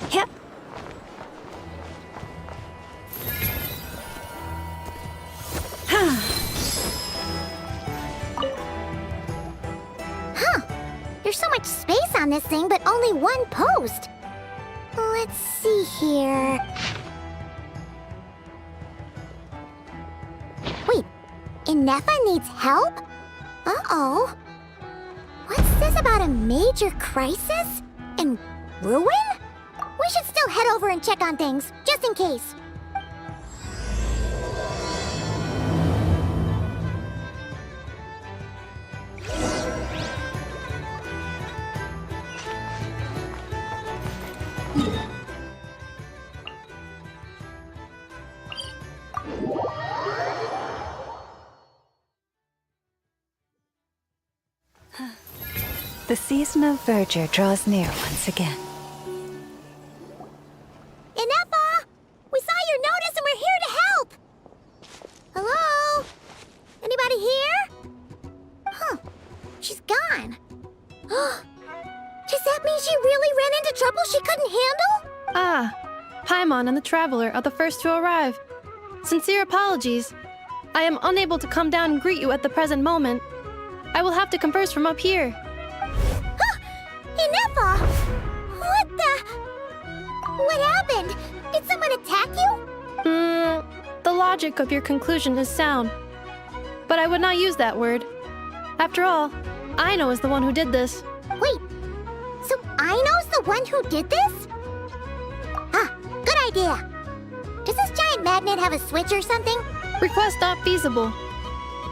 Yep. Huh. There's so much space on this thing, but only one post. Let's see here. Wait, Inefa needs help? Uh-oh. What's this about a major crisis? And ruin? We should still head over and check on things, just in case. The season of verdure draws near once again. Inefa! We saw your notice and we're here to help! Hello? Anybody here? Huh. She's gone. Does that mean she really ran into trouble she couldn't handle? Ah, Paimon and the Traveler are the first to arrive. Sincere apologies. I am unable to come down and greet you at the present moment. I will have to converse from up here. Inefa! What the... What happened? Did someone attack you? The logic of your conclusion is sound. But I would not use that word. After all, Aino is the one who did this. Wait, so Aino's the one who did this? Ah, good idea. Does this giant magnet have a switch or something? Request not feasible.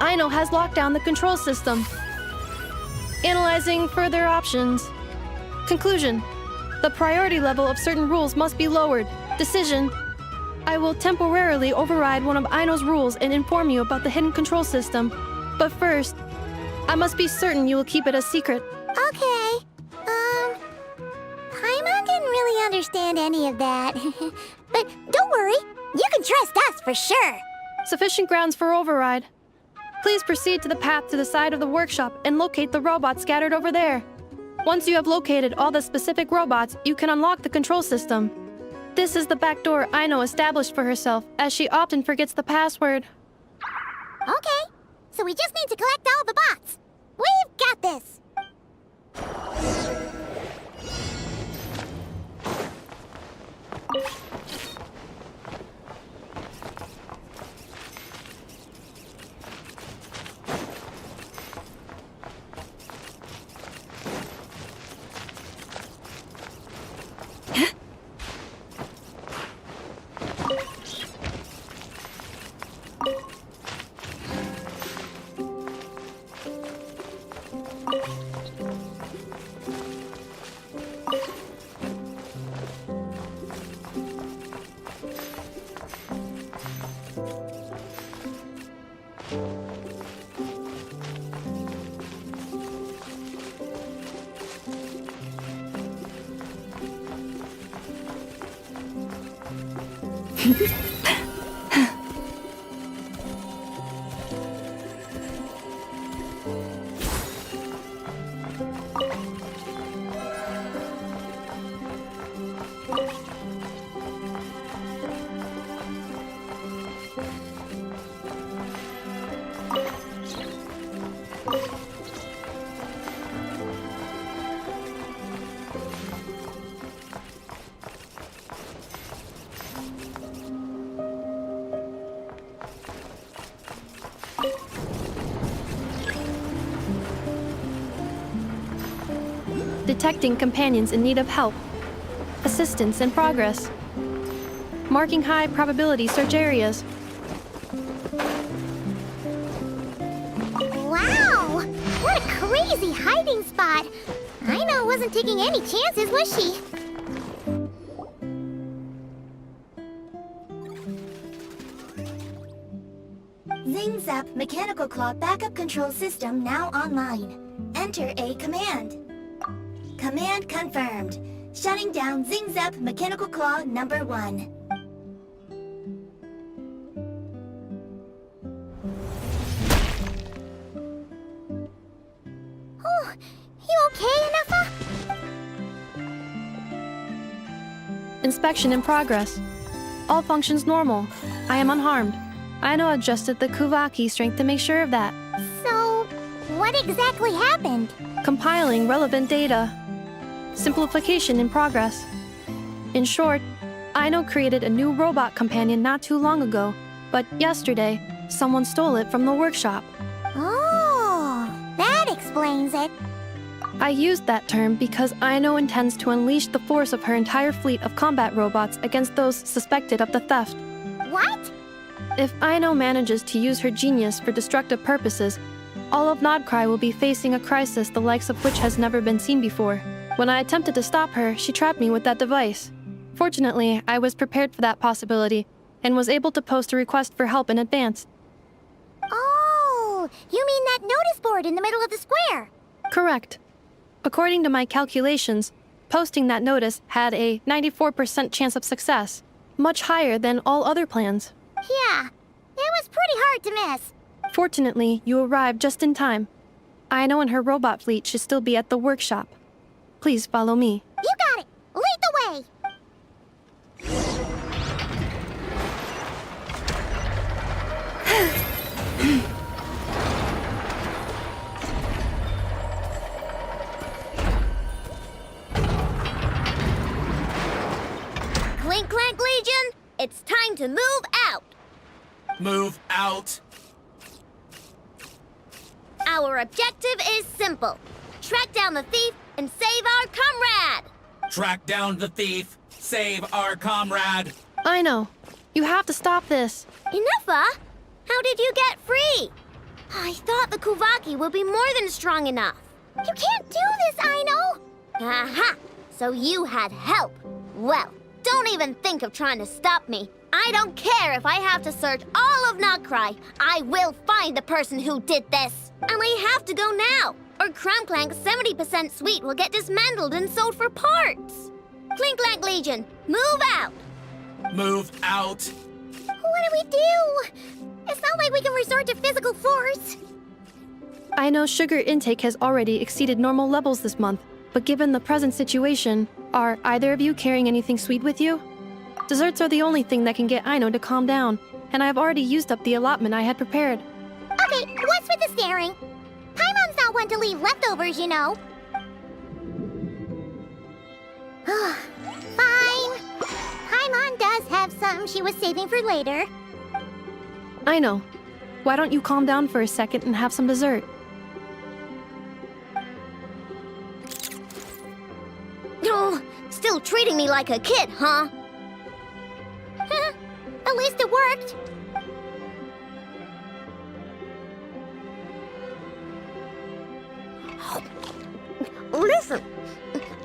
Aino has locked down the control system. Analyzing further options. Conclusion. The priority level of certain rules must be lowered. Decision. I will temporarily override one of Aino's rules and inform you about the hidden control system. But first, I must be certain you will keep it a secret. Okay. Paimon didn't really understand any of that. But don't worry, you can trust us for sure. Sufficient grounds for override. Please proceed to the path to the side of the workshop and locate the robots scattered over there. Once you have located all the specific robots, you can unlock the control system. This is the back door Aino established for herself, as she often forgets the password. Okay, so we just need to collect all the bots. We've got this. Detecting companions in need of help. Assistance in progress. Marking high probability search areas. Wow! What a crazy hiding spot! Aino wasn't taking any chances, was she? Zing Zap Mechanical Claw Backup Control System now online. Enter a command. Command confirmed. Shutting down Zing Zap Mechanical Claw number 1. you okay, Anafa? Inspection in progress. All functions normal. I am unharmed. Aino adjusted the Kuvaki strength to make sure of that. So, what exactly happened? Compiling relevant data. Simplification in progress. In short, Aino created a new robot companion not too long ago, but yesterday, someone stole it from the workshop. Oh, that explains it. I used that term because Aino intends to unleash the force of her entire fleet of combat robots against those suspected of the theft. What? If Aino manages to use her genius for destructive purposes, all of Nodcry will be facing a crisis the likes of which has never been seen before. When I attempted to stop her, she trapped me with that device. Fortunately, I was prepared for that possibility and was able to post a request for help in advance. Oh, you mean that notice board in the middle of the square? Correct. According to my calculations, posting that notice had a 94% chance of success, much higher than all other plans. Yeah, it was pretty hard to miss. Fortunately, you arrived just in time. Aino and her robot fleet should still be at the workshop. Please follow me. You got it. Lead the way. Clink, Clank Legion, it's time to move out. Move out. Our objective is simple. Track down the thief and save our comrade. Track down the thief. Save our comrade. Aino, you have to stop this. Enougha? How did you get free? I thought the Kuvaki would be more than strong enough. You can't do this, Aino. Aha! So you had help. Well, don't even think of trying to stop me. I don't care if I have to search all of Nodcry. I will find the person who did this. And we have to go now, or Clank's 70% suite will get dismantled and sold for parts. Clink Clank Legion, move out! Move out. What do we do? It's not like we can resort to physical force. Aino's sugar intake has already exceeded normal levels this month, but given the present situation, are either of you carrying anything sweet with you? Desserts are the only thing that can get Aino to calm down, and I have already used up the allotment I had prepared. Okay, what's with the staring? Paimon's not one to leave leftovers, you know. Fine. Paimon does have some she was saving for later. Aino, why don't you calm down for a second and have some dessert? Oh, still treating me like a kid, huh? At least it worked. Listen,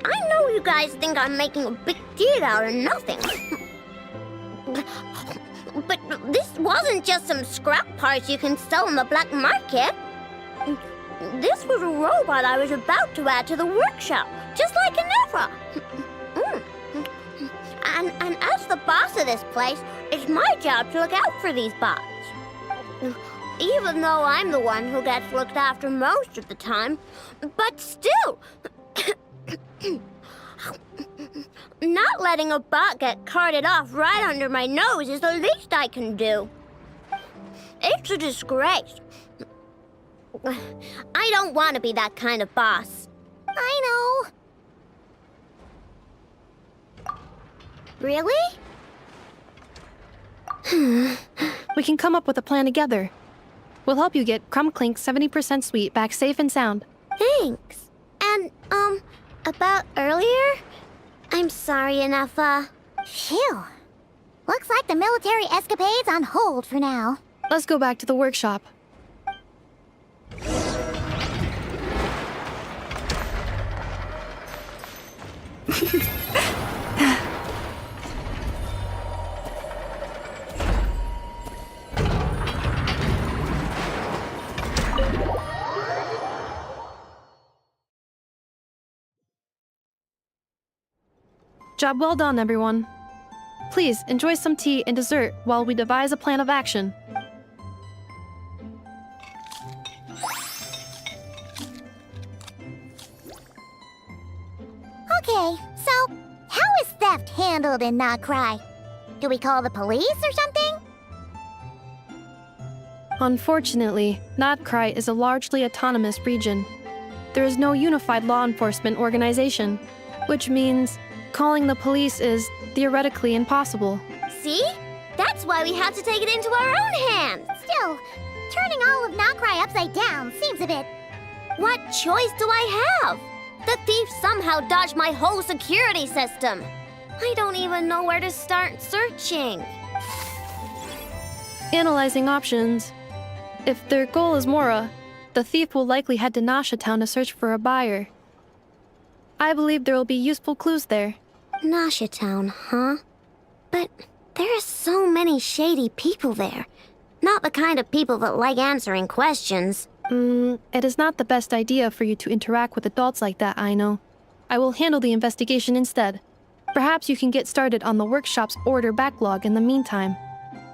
I know you guys think I'm making a big deal out of nothing. But this wasn't just some scrap parts you can sell on the black market. This was a robot I was about to add to the workshop, just like Anafa. And as the boss of this place, it's my job to look out for these bots. Even though I'm the one who gets looked after most of the time. But still, not letting a bot get carted off right under my nose is the least I can do. It's a disgrace. I don't want to be that kind of boss. I know. Really? We can come up with a plan together. We'll help you get Clink's 70% suite back safe and sound. Thanks. And, about earlier? I'm sorry, Anafa. Phew. Looks like the military escapade's on hold for now. Let's go back to the workshop. Job well done, everyone. Please enjoy some tea and dessert while we devise a plan of action. handled in Krai. Do we call the police or something? Unfortunately, Krai is a largely autonomous region. There is no unified law enforcement organization, which means calling the police is theoretically impossible. See? That's why we have to take it into our own hands. Still, turning all of Krai upside down seems a bit... What choice do I have? The thief somehow dodged my whole security system. I don't even know where to start searching. Analyzing options. If their goal is Mora, the thief will likely head to Nasha Town to search for a buyer. I believe there will be useful clues there. Nasha Town, huh? But there are so many shady people there. Not the kind of people that like answering questions. It is not the best idea for you to interact with adults like that, I know. I will handle the investigation instead. Perhaps you can get started on the workshop's order backlog in the meantime.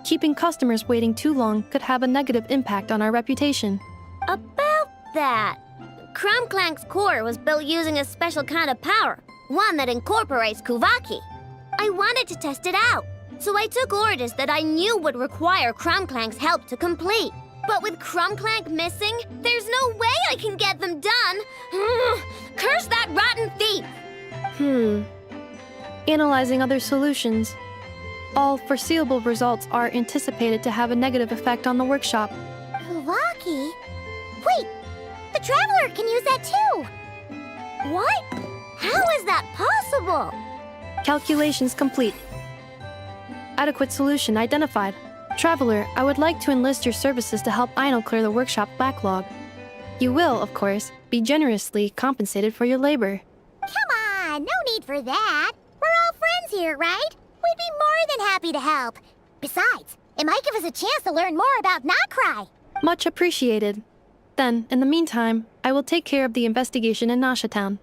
Keeping customers waiting too long could have a negative impact on our reputation. About that, Clank's core was built using a special kind of power, one that incorporates Kuvaki. I wanted to test it out, so I took orders that I knew would require Clank's help to complete. But with Clank missing, there's no way I can get them done. Curse that rotten thief! Analyzing other solutions. All foreseeable results are anticipated to have a negative effect on the workshop. Kuvaki? Wait, the Traveler can use that too! What? How is that possible? Calculations complete. Adequate solution identified. Traveler, I would like to enlist your services to help Aino clear the workshop backlog. You will, of course, be generously compensated for your labor. Come on, no need for that. We're all friends here, right? We'd be more than happy to help. Besides, it might give us a chance to learn more about Krai. Much appreciated. Then, in the meantime, I will take care of the investigation in Nasha Town.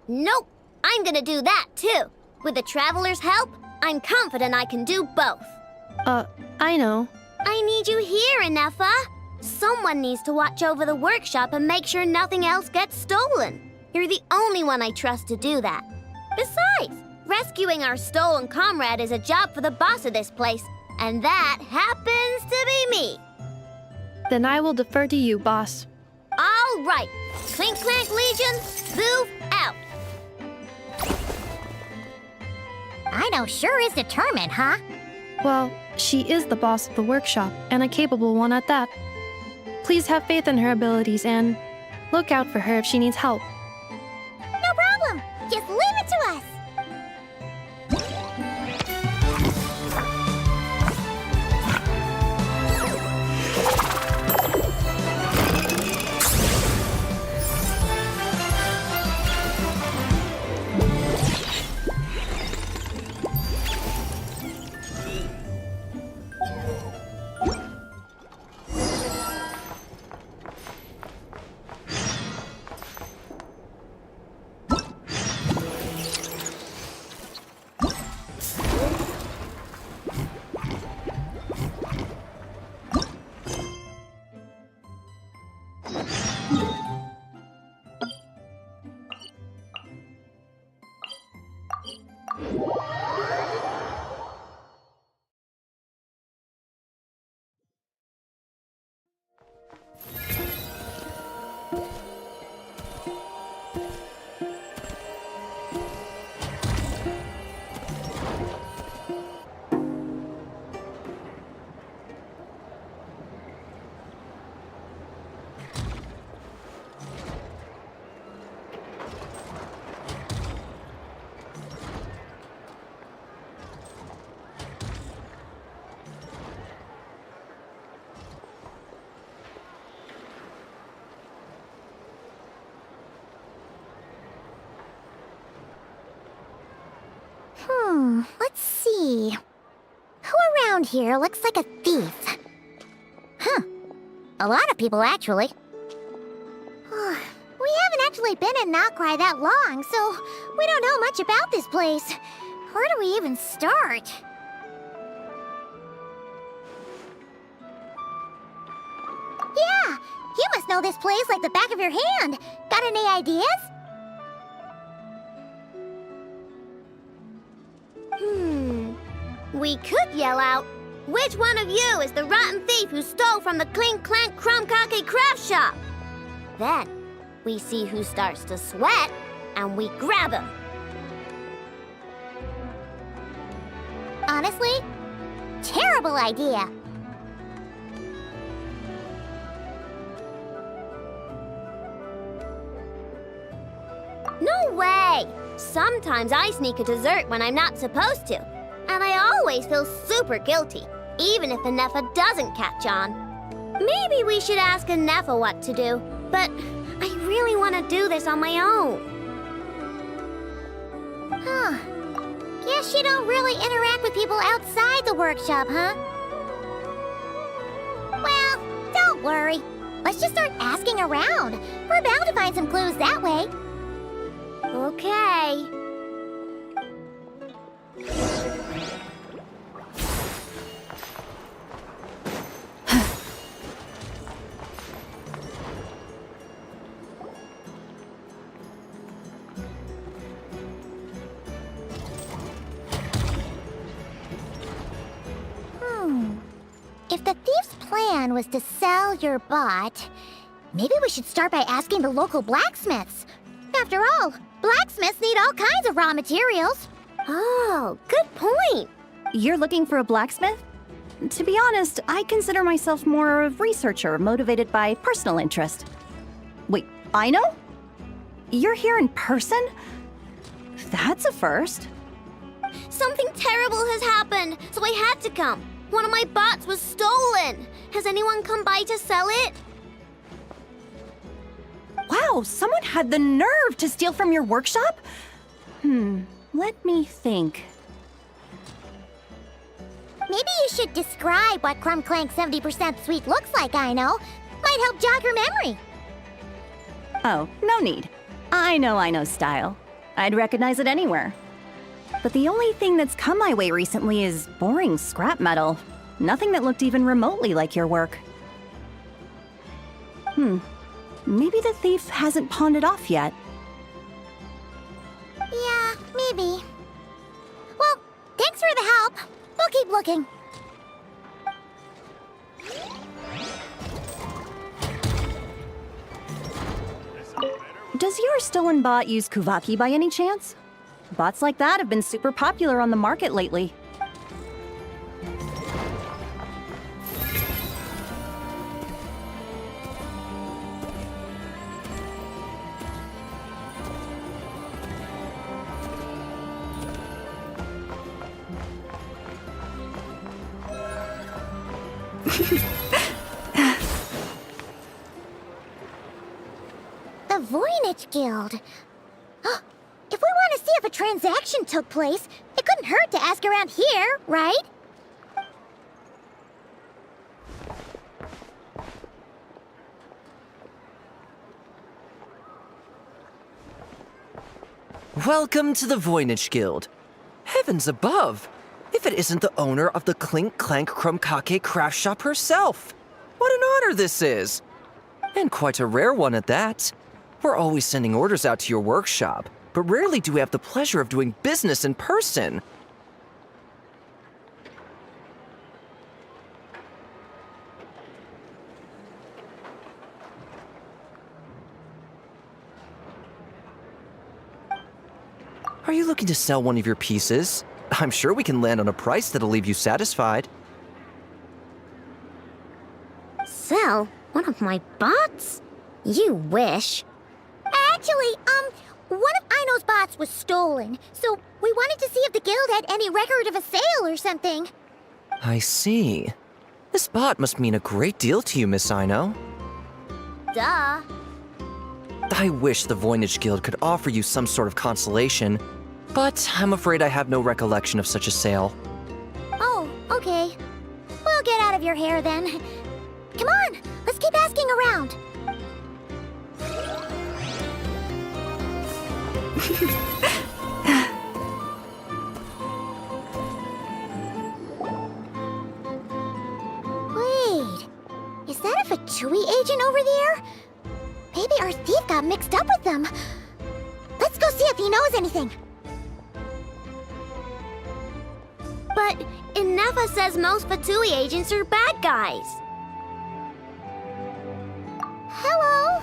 Nope, I'm gonna do that too. With the Traveler's help, I'm confident I can do both. I know. I need you here, Inefa. Someone needs to watch over the workshop and make sure nothing else gets stolen. You're the only one I trust to do that. Besides, rescuing our stolen comrade is a job for the boss of this place, and that happens to be me. Then I will defer to you, boss. All right, Clink Legion, move out. Aino sure is determined, huh? Well, she is the boss of the workshop, and a capable one at that. Please have faith in her abilities and look out for her if she needs help. No problem. Just leave it to us. Let's see. Who around here looks like a thief? Huh. A lot of people, actually. We haven't actually been in Krai that long, so we don't know much about this place. Where do we even start? Yeah, you must know this place like the back of your hand. Got any ideas? We could yell out, "Which one of you is the rotten thief who stole from the Clink, Clank, Kake craft shop?" Then, we see who starts to sweat, and we grab him. Honestly, terrible idea. No way! Sometimes I sneak a dessert when I'm not supposed to, and I always feel super guilty, even if Anefa doesn't catch on. Maybe we should ask Anefa what to do, but I really want to do this on my own. Huh. Guess you don't really interact with people outside the workshop, huh? Well, don't worry. Let's just start asking around. We're bound to find some clues that way. Okay. If the thief's plan was to sell your bot, maybe we should start by asking the local blacksmiths. After all, blacksmiths need all kinds of raw materials. Oh, good point. You're looking for a blacksmith? To be honest, I consider myself more a researcher motivated by personal interest. Wait, I know? You're here in person? That's a first. Something terrible has happened, so I had to come. One of my bots was stolen. Has anyone come by to sell it? Wow, someone had the nerve to steal from your workshop? Let me think. Maybe you should describe what Clank 70% sweet looks like, I know. Might help jog your memory. Oh, no need. I know style. I'd recognize it anywhere. But the only thing that's come my way recently is boring scrap metal. Nothing that looked even remotely like your work. Maybe the thief hasn't pawned it off yet. Yeah, maybe. Well, thanks for the help. We'll keep looking. Does your stolen bot use Kuvaki by any chance? Bots like that have been super popular on the market lately. The Voynich Guild. If we want to see if a transaction took place, it couldn't hurt to ask around here, right? Welcome to the Voynich Guild. Heavens above! If it isn't the owner of the Clink, Clank, Kake craft shop herself! What an honor this is! And quite a rare one at that. We're always sending orders out to your workshop, but rarely do we have the pleasure of doing business in person. Are you looking to sell one of your pieces? I'm sure we can land on a price that'll leave you satisfied. Sell one of my bots? You wish. Actually, one of Aino's bots was stolen, so we wanted to see if the guild had any record of a sale or something. I see. This bot must mean a great deal to you, Miss Aino. Duh. I wish the Voynich Guild could offer you some sort of consolation, but I'm afraid I have no recollection of such a sale. Oh, okay. We'll get out of your hair then. Come on, let's keep asking around. Wait, is that a Fatui agent over there? Maybe our thief got mixed up with them. Let's go see if he knows anything. But Inefa says most Fatui agents are bad guys. Hello?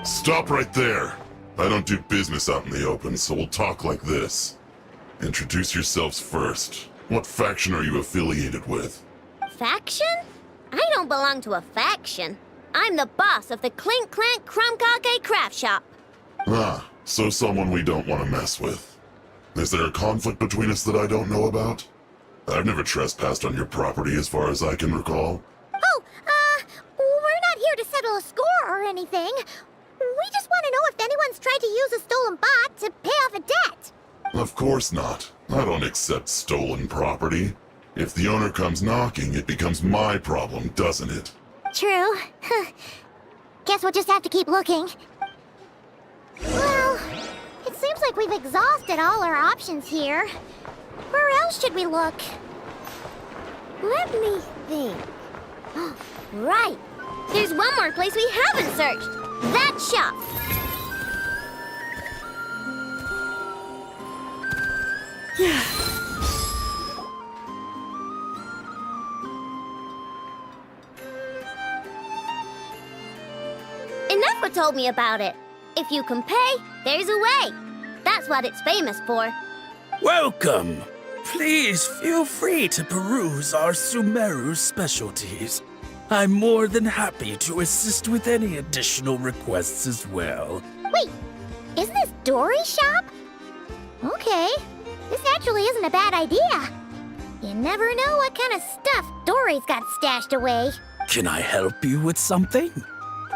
Stop right there. I don't do business out in the open, so we'll talk like this. Introduce yourselves first. What faction are you affiliated with? Faction? I don't belong to a faction. I'm the boss of the Clink, Clank, craft shop. Ah, so someone we don't want to mess with. Is there a conflict between us that I don't know about? I've never trespassed on your property as far as I can recall. Oh, we're not here to settle a score or anything. We just want to know if anyone's tried to use a stolen bot to pay off a debt. Of course not. I don't accept stolen property. If the owner comes knocking, it becomes my problem, doesn't it? True. Guess we'll just have to keep looking. Well, it seems like we've exhausted all our options here. Where else should we look? Let me think. Right. There's one more place we haven't searched. That shop. Inefa told me about it. If you can pay, there's a way. That's what it's famous for. Welcome. Please feel free to peruse our Sumeru specialties. I'm more than happy to assist with any additional requests as well. Wait, isn't this Dory's shop? Okay, this actually isn't a bad idea. You never know what kind of stuff Dory's got stashed away. Can I help you with something?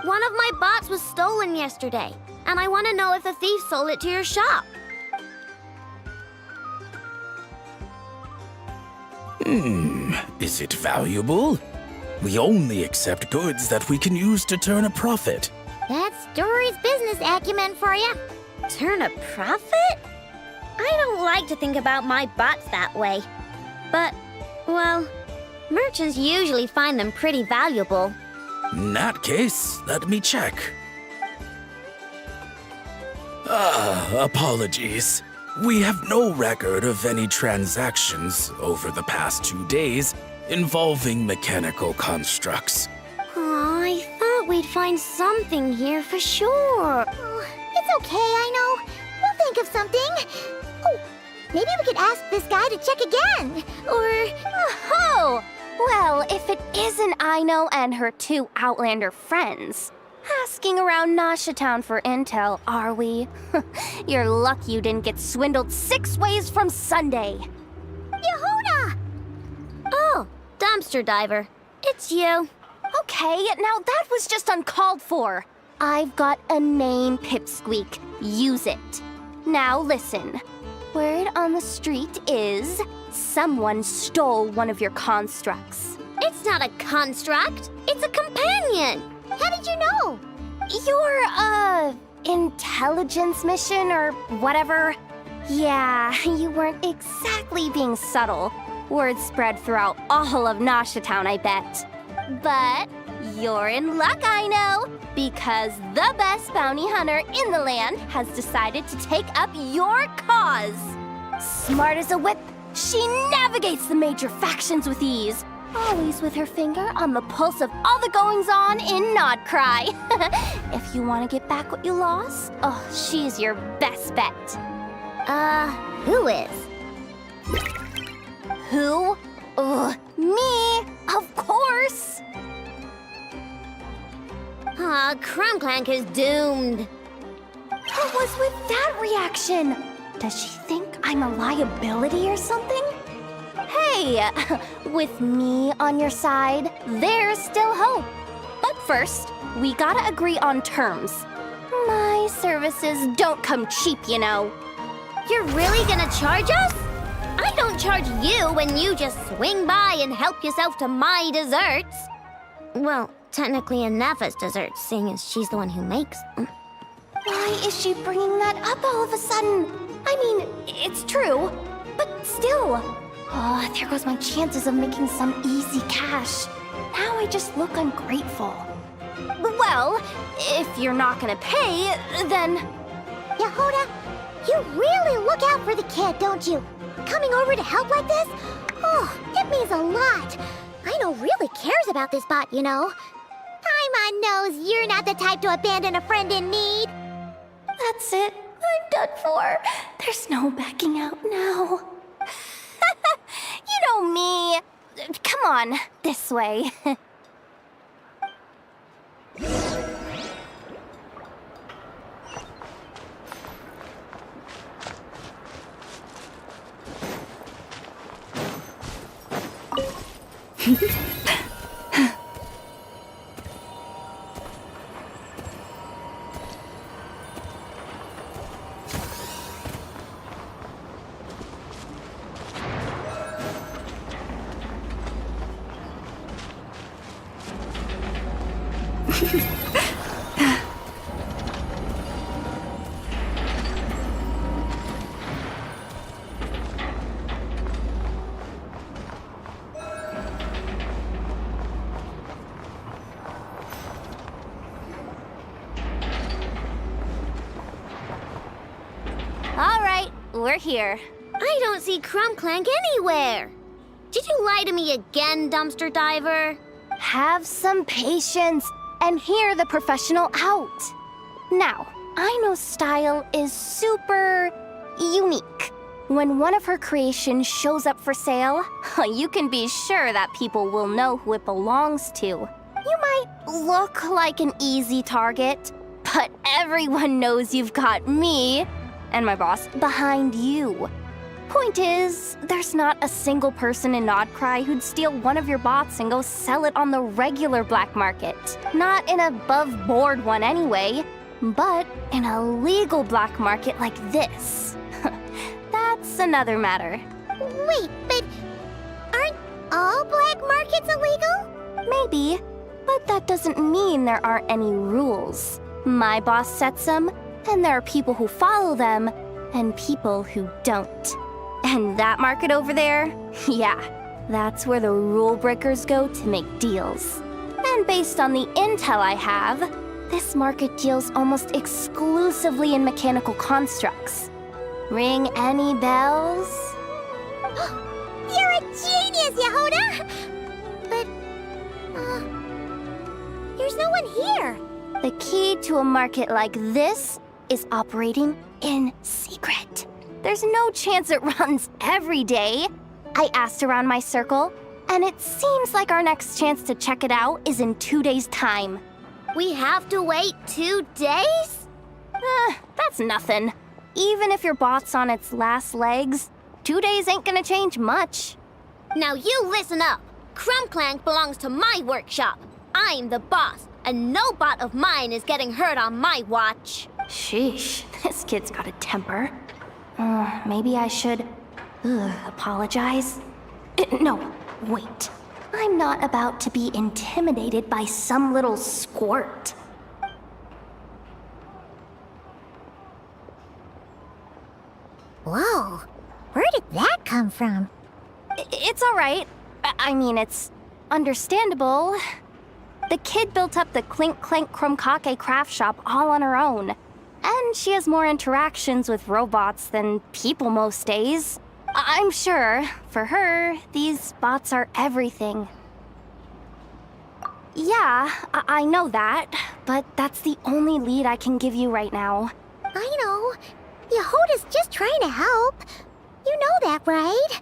One of my bots was stolen yesterday, and I want to know if the thief sold it to your shop. Is it valuable? We only accept goods that we can use to turn a profit. That's Dory's business acumen for you. Turn a profit? I don't like to think about my bots that way. But, well, merchants usually find them pretty valuable. In that case, let me check. Apologies. We have no record of any transactions over the past 2 days involving mechanical constructs. Aw, I thought we'd find something here for sure. Oh, it's okay, I know. We'll think of something. Oh, maybe we could ask this guy to check again. Or... Oh! Well, if it isn't Aino and her 2 Outlander friends. Asking around Nasha Town for intel, are we? You're lucky you didn't get swindled 6 ways from Sunday. Yehuda! Oh, dumpster diver. It's you. Okay, now that was just uncalled for. I've got a name, Pipsqueak. Use it. Now listen. Word on the street is someone stole one of your constructs. It's not a construct. It's a companion. How did you know? Your, intelligence mission or whatever? Yeah, you weren't exactly being subtle. Word spread throughout all of Nasha Town, I bet. But you're in luck, I know, because the best bounty hunter in the land has decided to take up your cause. Smart as a whip, she navigates the major factions with ease. Always with her finger on the pulse of all the goings-on in Krai. If you want to get back what you lost, oh, she's your best bet. Who is? Who? Me, of course. Aw, Clank is doomed. What was with that reaction? Does she think I'm a liability or something? Hey, with me on your side, there's still hope. But first, we gotta agree on terms. My services don't come cheap, you know. You're really gonna charge us? I don't charge you when you just swing by and help yourself to my desserts. Well, technically Inefa's desserts, seeing as she's the one who makes them. Why is she bringing that up all of a sudden? I mean, it's true, but still. Oh, there goes my chances of making some easy cash. Now I just look ungrateful. Well, if you're not gonna pay, then... Yehuda, You really look out for the kid, don't you? Coming over to help like this? Oh, it means a lot. Aino really cares about this bot, you know. Paimon knows you're not the type to abandon a friend in need. That's it. I'm done for. There's no backing out now. You know me. Come on, this way. All right, we're here. I don't see Clank anywhere. Did you lie to me again, dumpster diver? Have some patience and hear the professional out. Now, Aino's style is super unique. When one of her creations shows up for sale, you can be sure that people will know who it belongs to. You might look like an easy target, but everyone knows you've got me and my boss behind you. Point is, there's not a single person in Nodcry who'd steal one of your bots and go sell it on the regular black market. Not an above-board one anyway, but in a legal black market like this. That's another matter. Wait, but aren't all black markets illegal? Maybe, but that doesn't mean there aren't any rules. My boss sets them, and there are people who follow them, and people who don't. And that market over there? Yeah, that's where the rule breakers go to make deals. And based on the intel I have, this market deals almost exclusively in mechanical constructs. Ring any bells? You're a genius, Yehuda! But, there's no one here. The key to a market like this is operating in secret. There's no chance it runs every day. I asked around my circle, and it seems like our next chance to check it out is in 2 days' time. We have to wait 2 days? That's nothing. Even if your bot's on its last legs, 2 days ain't gonna change much. Now you listen up. Clank belongs to my workshop. I'm the boss, and no bot of mine is getting hurt on my watch. Sheesh, this kid's got a temper. Maybe I should apologize. No, wait. I'm not about to be intimidated by some little squirt. Whoa, where did that come from? It's all right. I mean, it's understandable. The kid built up the Clink Chromkake craft shop all on her own. And she has more interactions with robots than people most days. I'm sure, for her, these bots are everything. Yeah, I know that, but that's the only lead I can give you right now. I know. Yehuda's just trying to help. You know that, right?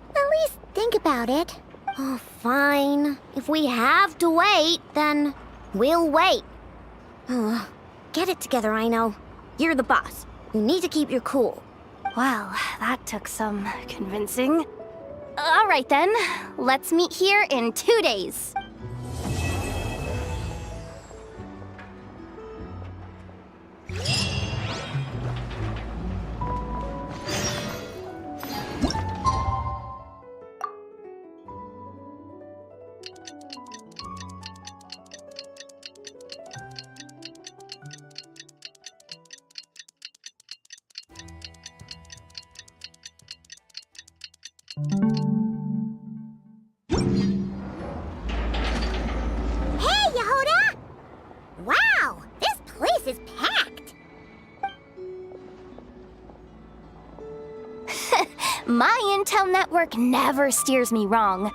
At least think about it. Oh, fine. If we have to wait, then we'll wait. Get it together, Aino. You're the boss. You need to keep your cool. Well, that took some convincing. All right then, let's meet here in 2 days. My intel network never steers me wrong.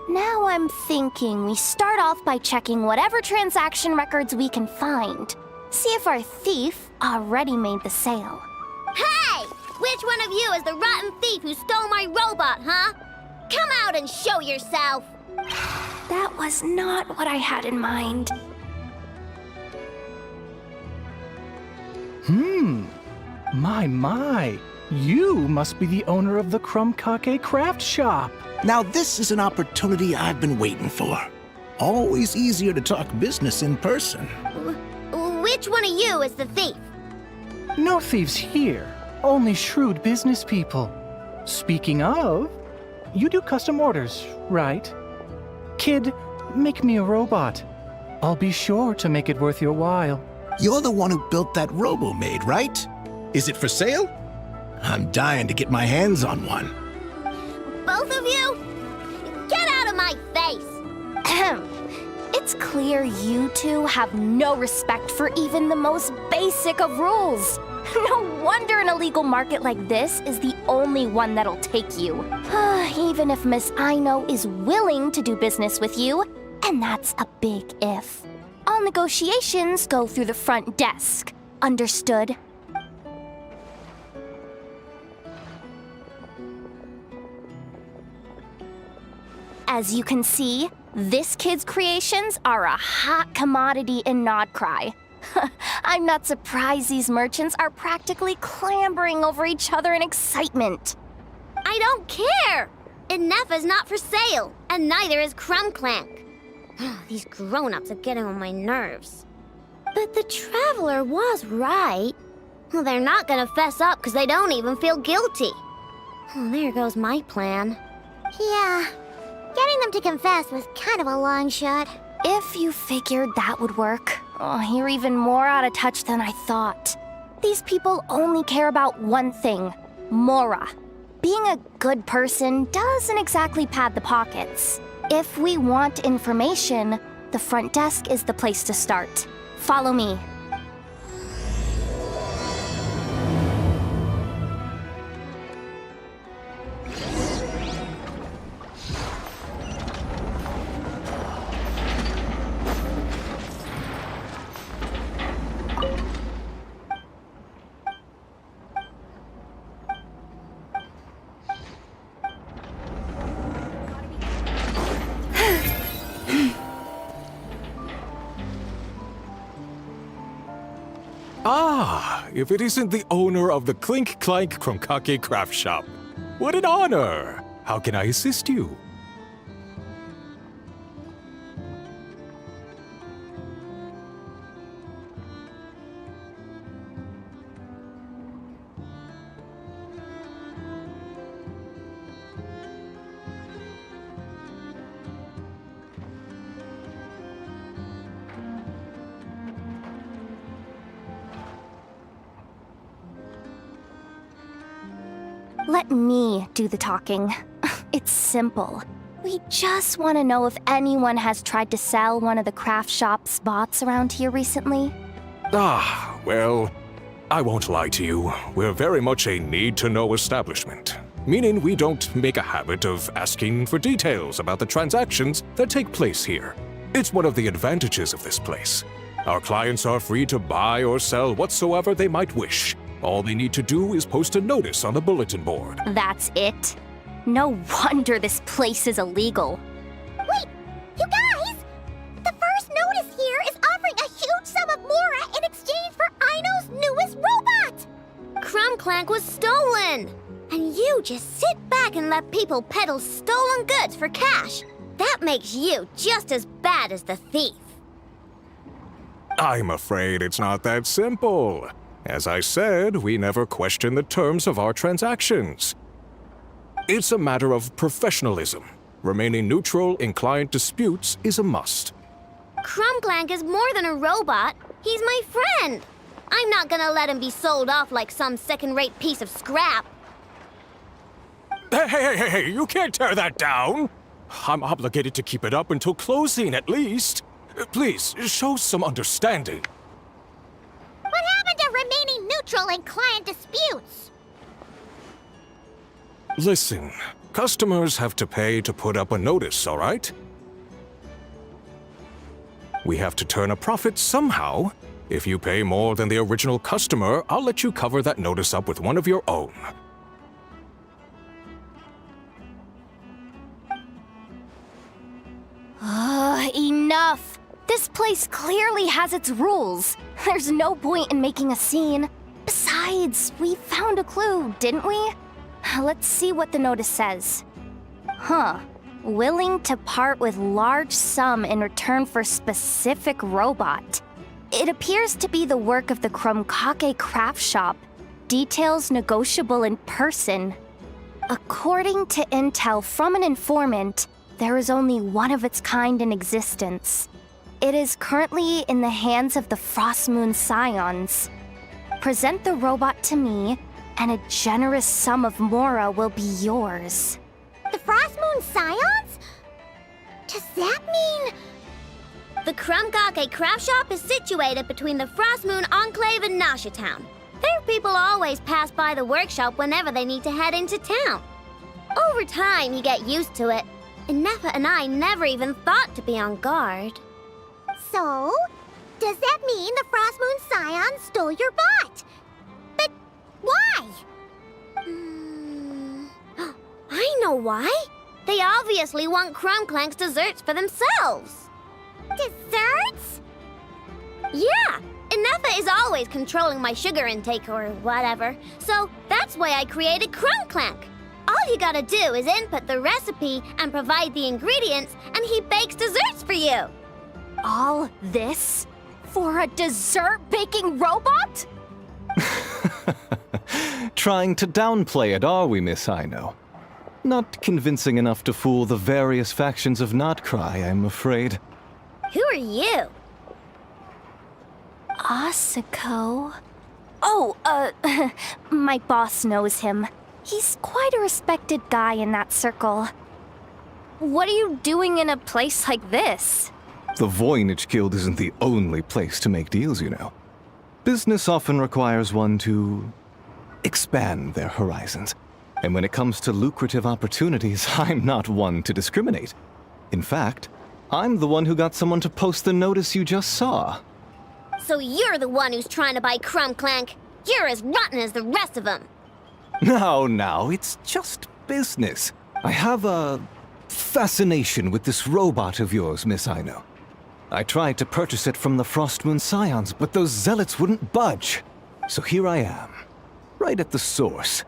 Now I'm thinking we start off by checking whatever transaction records we can find. See if our thief already made the sale. Hey! Which one of you is the rotten thief who stole my robot, huh? Come out and show yourself! That was not what I had in mind. My. You must be the owner of the Krumkake craft shop. Now this is an opportunity I've been waiting for. Always easier to talk business in person. Which one of you is the thief? No thieves here, only shrewd business people. Speaking of, you do custom orders, right? Kid, make me a robot. I'll be sure to make it worth your while. You're the one who built that robo-maid, right? Is it for sale? I'm dying to get my hands on one. Both of you? Get out of my face! Ahem. It's clear you two have no respect for even the most basic of rules. No wonder an illegal market like this is the only one that'll take you. Even if Miss Aino is willing to do business with you, and that's a big if. All negotiations go through the front desk. Understood? As you can see, this kid's creations are a hot commodity in Nodcry. I'm not surprised these merchants are practically clambering over each other in excitement. I don't care! Inefa's not for sale, and neither is Clank. These grown-ups are getting on my nerves. But the Traveler was right. Well, they're not gonna fess up because they don't even feel guilty. Oh, there goes my plan. Yeah, getting them to confess was kind of a long shot. If you figured that would work, you're even more out of touch than I thought. These people only care about one thing, Mora. Being a good person doesn't exactly pad the pockets. If we want information, the front desk is the place to start. Follow me. If it isn't the owner of the Clink Krumkake craft shop. What an honor! How can I assist you? Let me do the talking. It's simple. We just want to know if anyone has tried to sell one of the craft shop's bots around here recently. Well, I won't lie to you. We're very much a need-to-know establishment, meaning we don't make a habit of asking for details about the transactions that take place here. It's one of the advantages of this place. Our clients are free to buy or sell whatsoever they might wish. All they need to do is post a notice on the bulletin board. That's it? No wonder this place is illegal. Wait, you guys! The first notice here is offering a huge sum of Mora in exchange for Aino's newest robot! Clank was stolen! And you just sit back and let people peddle stolen goods for cash. That makes you just as bad as the thief. I'm afraid it's not that simple. As I said, we never question the terms of our transactions. It's a matter of professionalism. Remaining neutral in client disputes is a must. Clank is more than a robot. He's my friend. I'm not gonna let him be sold off like some second-rate piece of scrap. Hey, you can't tear that down! I'm obligated to keep it up until closing, at least. Please, show some understanding. What happened to remaining neutral in client disputes? Listen, customers have to pay to put up a notice, all right? We have to turn a profit somehow. If you pay more than the original customer, I'll let you cover that notice up with one of your own. Enough! This place clearly has its rules. There's no point in making a scene. Besides, we found a clue, didn't we? Let's see what the notice says. Willing to part with large sum in return for specific robot. It appears to be the work of the Krumkake craft shop. Details negotiable in person. According to intel from an informant, there is only one of its kind in existence. It is currently in the hands of the Frostmoon Scions. Present the robot to me, and a generous sum of Mora will be yours. The Frostmoon Scions? Does that mean... The Krumkake craft shop is situated between the Frostmoon Enclave and Nasha Town. Their people always pass by the workshop whenever they need to head into town. Over time, you get used to it, and Nefa and I never even thought to be on guard. So, does that mean the Frostmoon Scions stole your bot? But why? I know why. They obviously want Clank's desserts for themselves. Desserts? Yeah, and Nefa is always controlling my sugar intake or whatever, so that's why I created Clank. All you gotta do is input the recipe and provide the ingredients, and he bakes desserts for you. All this? For a dessert-baking robot? Trying to downplay it, are we, Miss Aino? Not convincing enough to fool the various factions of Krai, I'm afraid. Who are you? Asako? Oh, my boss knows him. He's quite a respected guy in that circle. What are you doing in a place like this? The Voynich Guild isn't the only place to make deals, you know. Business often requires one to expand their horizons. And when it comes to lucrative opportunities, I'm not one to discriminate. In fact, I'm the one who got someone to post the notice you just saw. So you're the one who's trying to buy Clank. You're as rotten as the rest of them. Now, it's just business. I have a fascination with this robot of yours, Miss Aino. I tried to purchase it from the Frostmoon Scions, but those zealots wouldn't budge. So here I am, right at the source.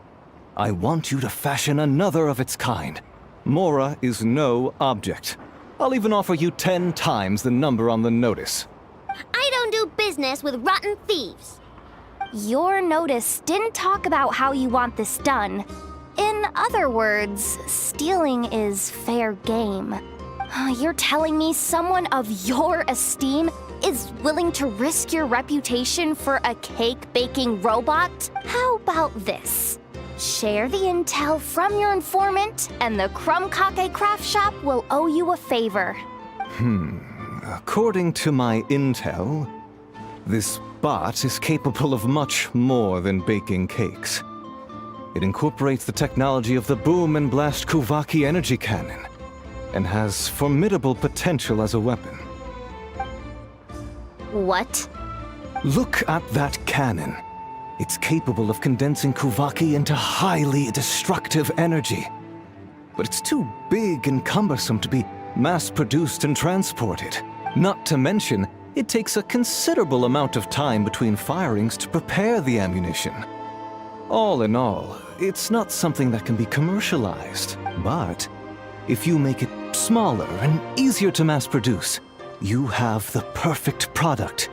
I want you to fashion another of its kind. Mora is no object. I'll even offer you 10 times the number on the notice. I don't do business with rotten thieves. Your notice didn't talk about how you want this done. In other words, stealing is fair game. You're telling me someone of your esteem is willing to risk your reputation for a cake-baking robot? How about this? Share the intel from your informant, and the Krumkake craft shop will owe you a favor. According to my intel, this bot is capable of much more than baking cakes. It incorporates the technology of the Boom and Blast Kuvaki energy cannon, and has formidable potential as a weapon. What? Look at that cannon. It's capable of condensing Kuvaki into highly destructive energy. But it's too big and cumbersome to be mass-produced and transported. Not to mention, it takes a considerable amount of time between firings to prepare the ammunition. All in all, it's not something that can be commercialized. But if you make it smaller and easier to mass-produce, you have the perfect product,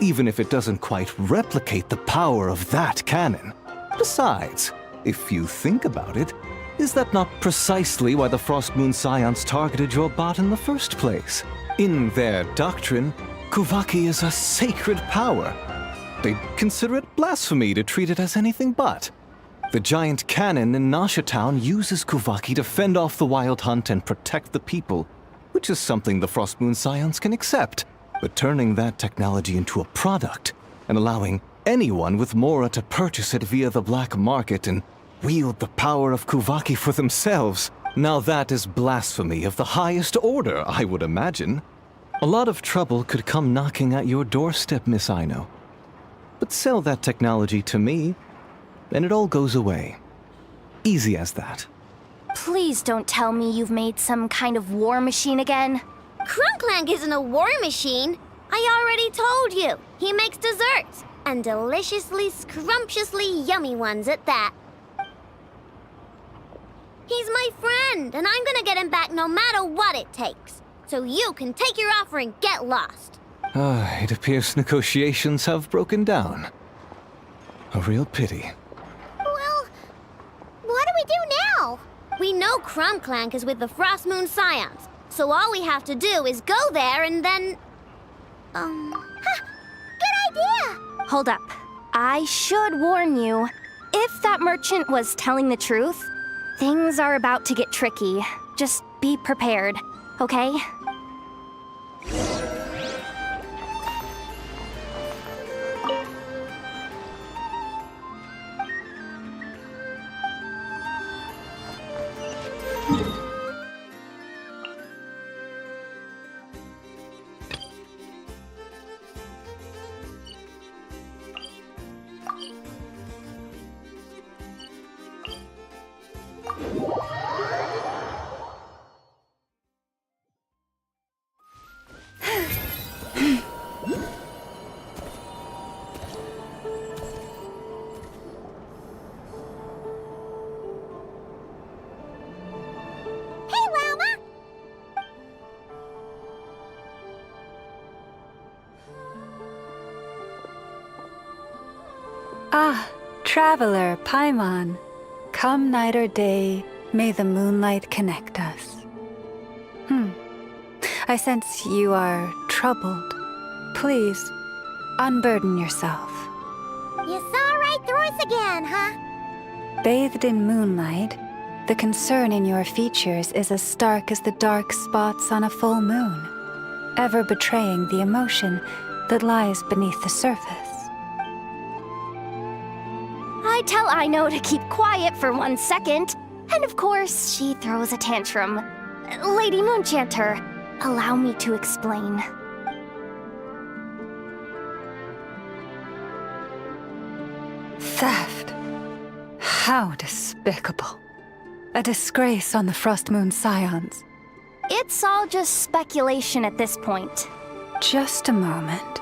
even if it doesn't quite replicate the power of that cannon. Besides, if you think about it, is that not precisely why the Frostmoon Scions targeted your bot in the first place? In their doctrine, Kuvaki is a sacred power. They'd consider it blasphemy to treat it as anything but. The giant cannon in Nasha Town uses Kuvaki to fend off the wild hunt and protect the people, which is something the Frostmoon Scions can accept. But turning that technology into a product and allowing anyone with Mora to purchase it via the black market and wield the power of Kuvaki for themselves. Now that is blasphemy of the highest order, I would imagine. A lot of trouble could come knocking at your doorstep, Miss Aino. But sell that technology to me, and it all goes away. Easy as that. Please don't tell me you've made some kind of war machine again. Clank isn't a war machine. I already told you. He makes desserts, and deliciously, scrumptiously yummy ones at that. He's my friend, and I'm gonna get him back no matter what it takes. So you can take your offer and get lost. It appears negotiations have broken down. A real pity. Well, what do we do now? We know Clank is with the Frost Moon Scions, so all we have to do is go there and then... Good idea! Hold up. I should warn you. If that merchant was telling the truth, things are about to get tricky. Just be prepared, okay? Hey, Lauma! Ah, traveler, Paimon. Come night or day, may the moonlight connect us. I sense you are troubled. Please, unburden yourself. You saw right through us again, huh? Bathed in moonlight, the concern in your features is as stark as the dark spots on a full moon, ever betraying the emotion that lies beneath the surface. I tell Aino to keep quiet for 1 second, and of course, she throws a tantrum. Lady Moonchanter, allow me to explain. Theft. How despicable. A disgrace on the Frost Moon Scions. It's all just speculation at this point. Just a moment.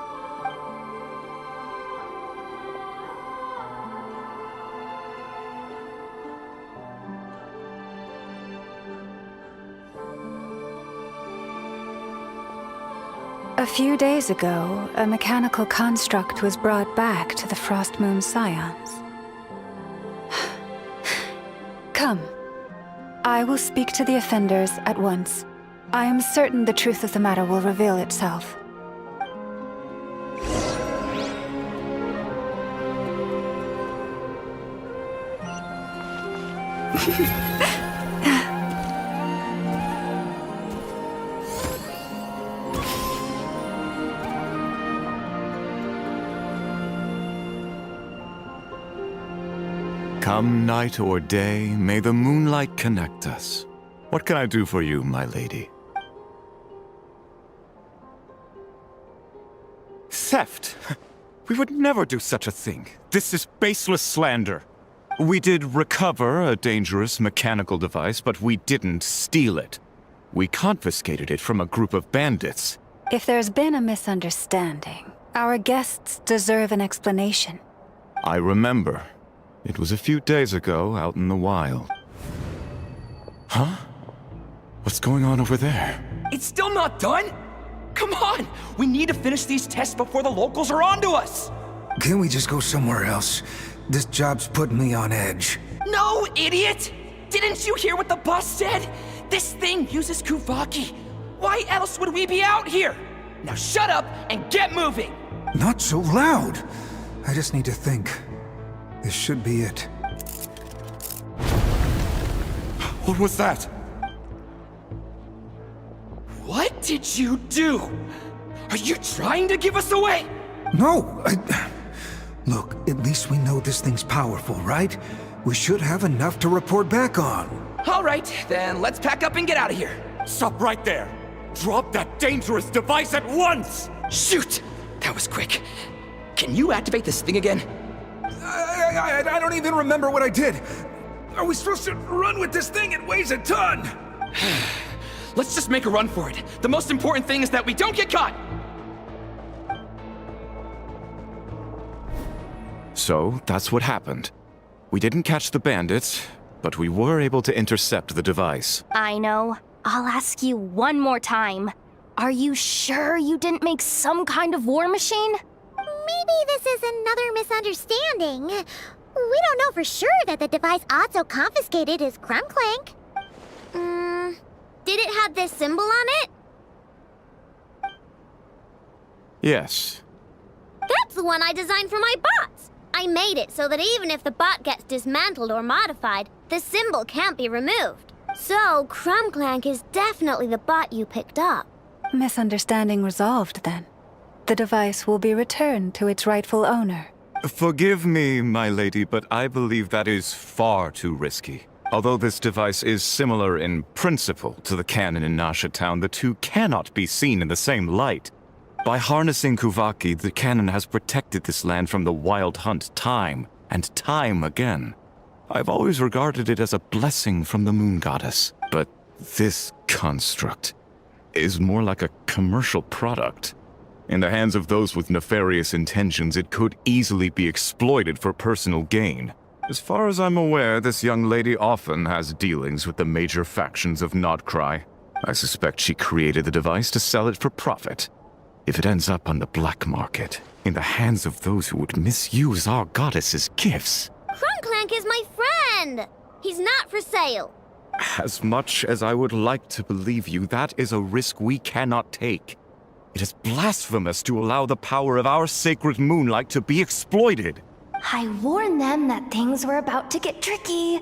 A few days ago, a mechanical construct was brought back to the Frost Moon Scions. Come. I will speak to the offenders at once. I am certain the truth of the matter will reveal itself. Come night or day, may the moonlight connect us. What can I do for you, my lady? Theft? We would never do such a thing. This is baseless slander. We did recover a dangerous mechanical device, but we didn't steal it. We confiscated it from a group of bandits. If there's been a misunderstanding, our guests deserve an explanation. I remember. It was a few days ago out in the wild. Huh? What's going on over there? It's still not done? Come on! We need to finish these tests before the locals are onto us! Can we just go somewhere else? This job's putting me on edge. No, idiot! Didn't you hear what the boss said? This thing uses Kuvaki. Why else would we be out here? Now shut up and get moving! Not so loud! I just need to think. This should be it. What was that? What did you do? Are you trying to give us away? No, Look, at least we know this thing's powerful, right? We should have enough to report back on. All right, then let's pack up and get out of here. Stop right there! Drop that dangerous device at once! Shoot! That was quick. Can you activate this thing again? I don't even remember what I did. Are we supposed to run with this thing? It weighs a ton! Let's just make a run for it. The most important thing is that we don't get caught! So, that's what happened. We didn't catch the bandits, but we were able to intercept the device. I know. I'll ask you one more time. Are you sure you didn't make some kind of war machine? Maybe this is another misunderstanding. We don't know for sure that the device Otto confiscated is Clank. Did it have this symbol on it? Yes. That's the one I designed for my bots! I made it so that even if the bot gets dismantled or modified, the symbol can't be removed. So, Clank is definitely the bot you picked up. Misunderstanding resolved, then. The device will be returned to its rightful owner. Forgive me, my lady, but I believe that is far too risky. Although this device is similar in principle to the cannon in Nasha Town, the two cannot be seen in the same light. By harnessing Kuvaki, the cannon has protected this land from the wild hunt time and time again. I've always regarded it as a blessing from the moon goddess. But this construct is more like a commercial product. In the hands of those with nefarious intentions, it could easily be exploited for personal gain. As far as I'm aware, this young lady often has dealings with the major factions of Nodcry. I suspect she created the device to sell it for profit. If it ends up on the black market, in the hands of those who would misuse our goddess's gifts... Clank is my friend! He's not for sale. As much as I would like to believe you, that is a risk we cannot take. It is blasphemous to allow the power of our sacred moonlight to be exploited. I warned them that things were about to get tricky.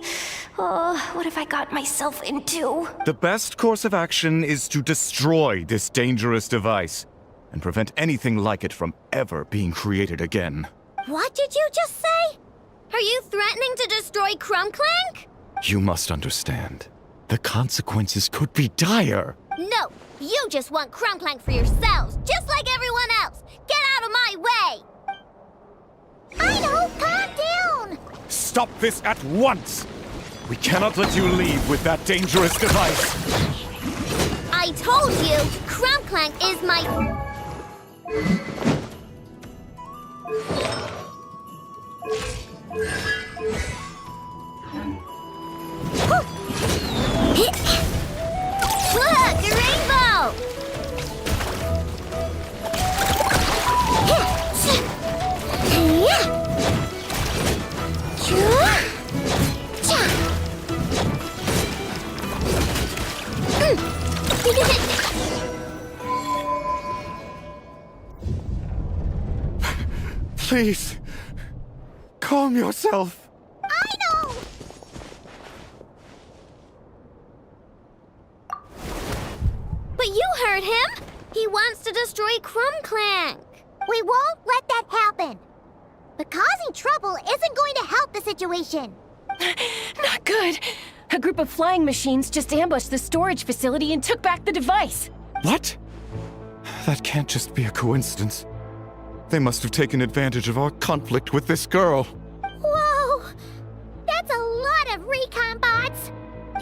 Oh, what have I got myself into? The best course of action is to destroy this dangerous device and prevent anything like it from ever being created again. What did you just say? Are you threatening to destroy Clank? You must understand. The consequences could be dire. No, you just want Clank for yourselves, just like everyone else. Get out of my way! I know, calm down! Stop this at once! We cannot let you leave with that dangerous device. I told you, Clank is my... Look, a rainbow! Please, calm yourself. I know! But you heard him! He wants to destroy Clank. We won't let that happen. But causing trouble isn't going to help the situation. Not good. A group of flying machines just ambushed the storage facility and took back the device. What? That can't just be a coincidence. They must have taken advantage of our conflict with this girl. Whoa! That's a lot of recon bots!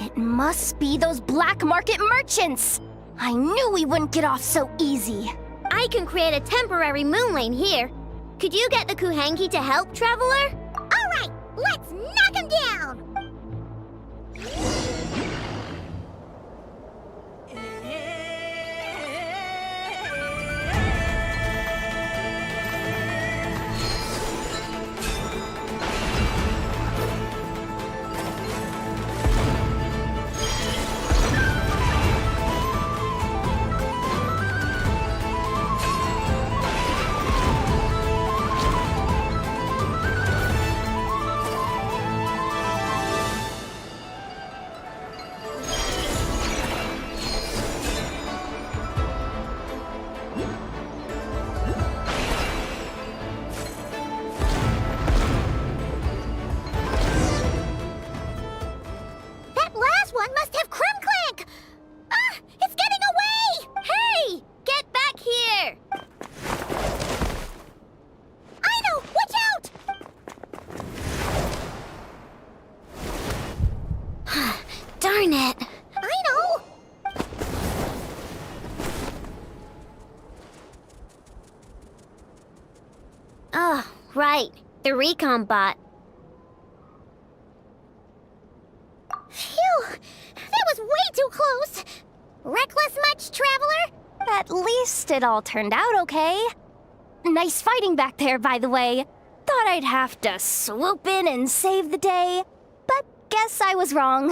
It must be those black market merchants! I knew we wouldn't get off so easy. I can create a temporary moon lane here. Could you get the Kuhangi to help, Traveler? All right, let's knock him down! the recon bot. Phew! That was way too close! Reckless much, Traveler? At least it all turned out okay. Nice fighting back there, by the way. Thought I'd have to swoop in and save the day, but guess I was wrong.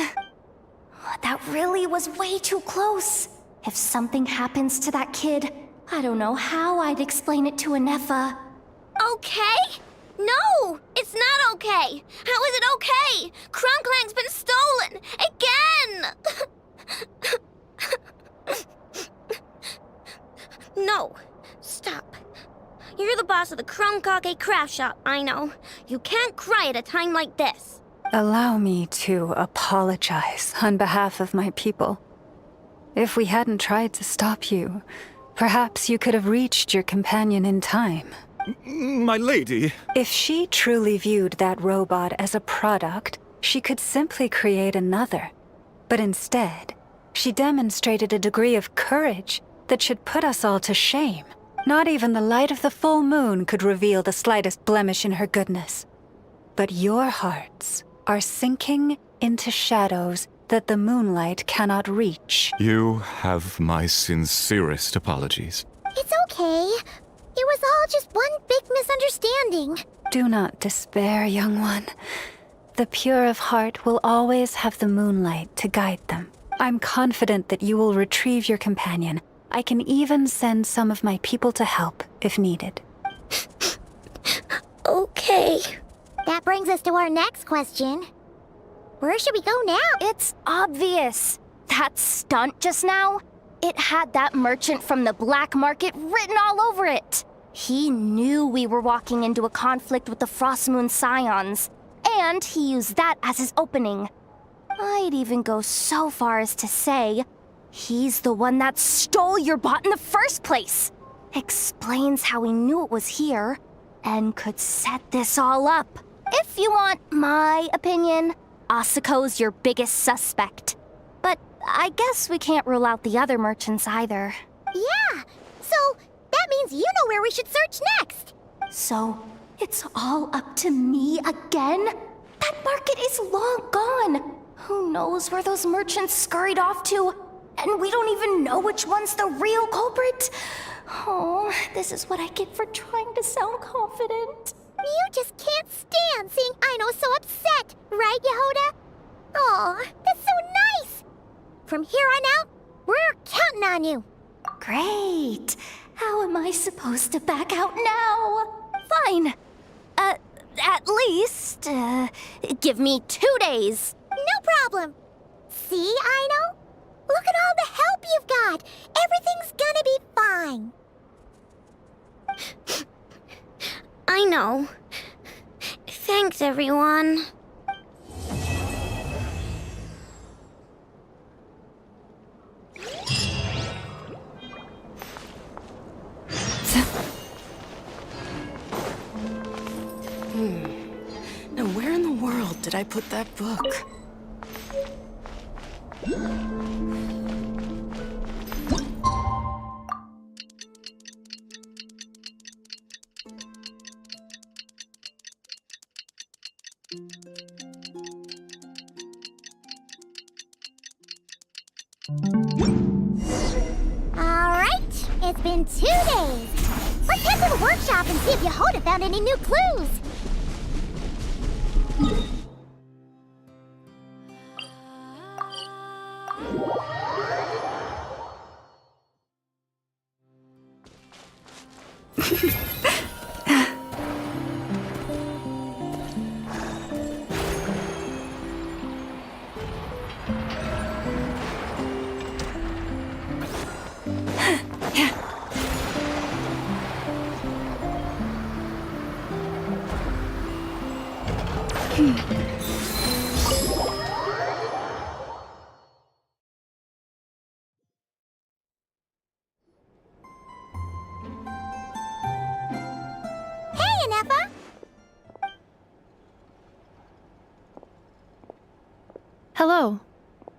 That really was way too close. If something happens to that kid, I don't know how I'd explain it to Anefa. Okay? No! It's not okay! How is it okay? Clank's been stolen! Again! No. Stop. You're the boss of the Kake craft shop, I know. You can't cry at a time like this. Allow me to apologize on behalf of my people. If we hadn't tried to stop you, perhaps you could have reached your companion in time. My lady. If she truly viewed that robot as a product, she could simply create another. But instead, she demonstrated a degree of courage that should put us all to shame. Not even the light of the full moon could reveal the slightest blemish in her goodness. But your hearts are sinking into shadows that the moonlight cannot reach. You have my sincerest apologies. It's okay. It was all just one big misunderstanding. Do not despair, young one. The pure of heart will always have the moonlight to guide them. I'm confident that you will retrieve your companion. I can even send some of my people to help if needed. Okay. That brings us to our next question. Where should we go now? It's obvious. That stunt just now, it had that merchant from the black market written all over it. He knew we were walking into a conflict with the Frostmoon Scions, and he used that as his opening. I'd even go so far as to say, he's the one that stole your bot in the first place. Explains how he knew it was here, and could set this all up. If you want my opinion, Asuko's your biggest suspect. But I guess we can't rule out the other merchants either. Yeah, so that means you know where we should search next. So, it's all up to me again? That market is long gone. Who knows where those merchants scurried off to? And we don't even know which one's the real culprit. Oh, this is what I get for trying to sound confident. You just can't stand seeing Aino so upset, right, Yehoda? Aw, that's so nice! From here on out, we're counting on you. Great. How am I supposed to back out now? Fine. At least, give me 2 days. No problem. See, Aino? Look at all the help you've got. Everything's gonna be fine. I know. Thanks, everyone. Now where in the world did I put that book? Alright, it's been 2 days. Let's head to the workshop and see if Yehoda found any new clues. Hey, Anefa! Hello.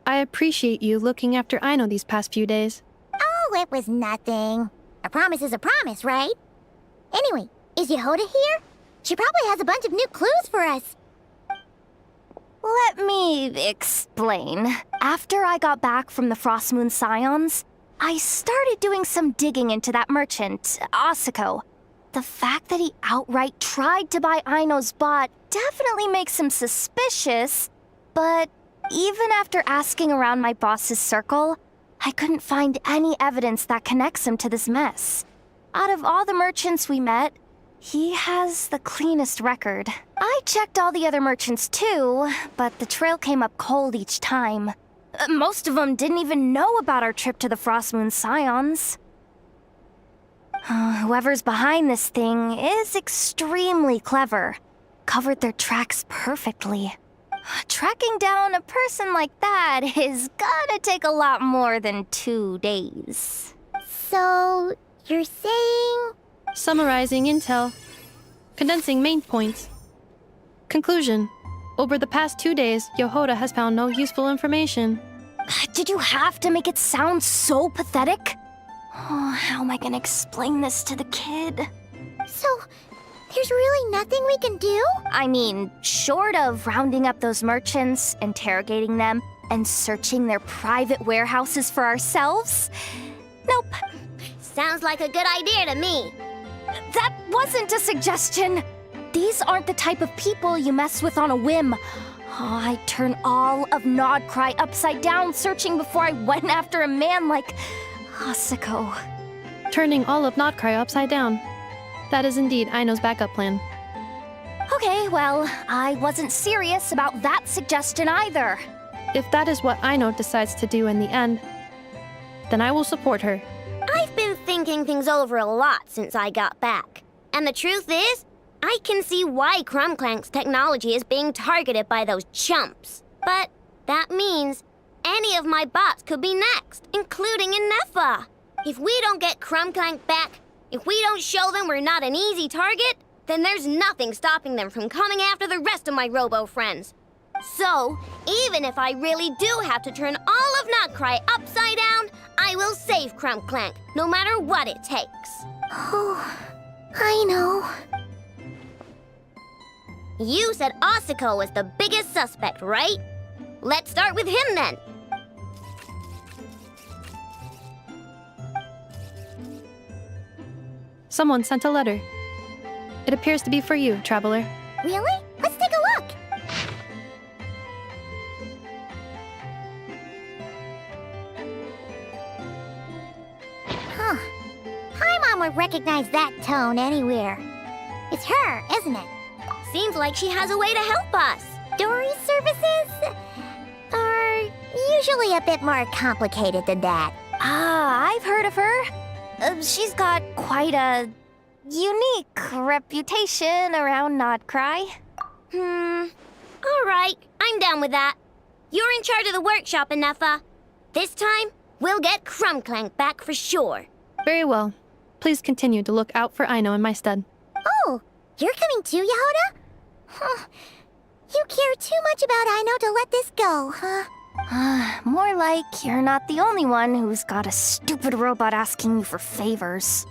I appreciate you looking after Aino these past few days. Oh, it was nothing. A promise is a promise, right? Anyway, is Yehoda here? She probably has a bunch of new clues for us. Let me explain. After I got back from the Frostmoon Scions, I started doing some digging into that merchant, Asako. The fact that he outright tried to buy Aino's bot definitely makes him suspicious, but even after asking around my boss's circle, I couldn't find any evidence that connects him to this mess. Out of all the merchants we met, he has the cleanest record. I checked all the other merchants too, but the trail came up cold each time. Most of them didn't even know about our trip to the Frostmoon Scions. Whoever's behind this thing is extremely clever. Covered their tracks perfectly. Tracking down a person like that is gonna take a lot more than 2 days. So, you're saying... Summarizing intel. Condensing main points. Conclusion. Over the past 2 days, Yohoda has found no useful information. Did you have to make it sound so pathetic? Oh, how am I gonna explain this to the kid? So, there's really nothing we can do? I mean, short of rounding up those merchants, interrogating them, and searching their private warehouses for ourselves? Nope. Sounds like a good idea to me. That wasn't a suggestion. These aren't the type of people you mess with on a whim. Oh, I'd turn all of Nodcry upside down searching before I went after a man like Asako. Turning all of Nodcry upside down. That is indeed Aino's backup plan. Okay, well, I wasn't serious about that suggestion either. If that is what Aino decides to do in the end, then I will support her. I've been thinking things over a lot since I got back. And the truth is, I can see why Clank's technology is being targeted by those chumps. But that means any of my bots could be next, including Inefa. If we don't get Clank back, if we don't show them we're not an easy target, then there's nothing stopping them from coming after the rest of my robo friends. So, even if I really do have to turn all of Nodcry upside down, I will save Clank, no matter what it takes. Oh, I know. You said Asako was the biggest suspect, right? Let's start with him then. Someone sent a letter. It appears to be for you, traveler. Really? Let's take a look. Huh. Paimon would recognize that tone anywhere. It's her, isn't it? Seems like she has a way to help us. Dory's services are usually a bit more complicated than that. Ah, I've heard of her. She's got quite a unique reputation around Nodcry. All right, I'm down with that. You're in charge of the workshop, Inefa. This time, we'll get Clank back for sure. Very well. Please continue to look out for Aino in my stead. Oh, you're coming too, Yohoda? Huh. You care too much about Aino to let this go, huh? More like you're not the only one who's got a stupid robot asking you for favors.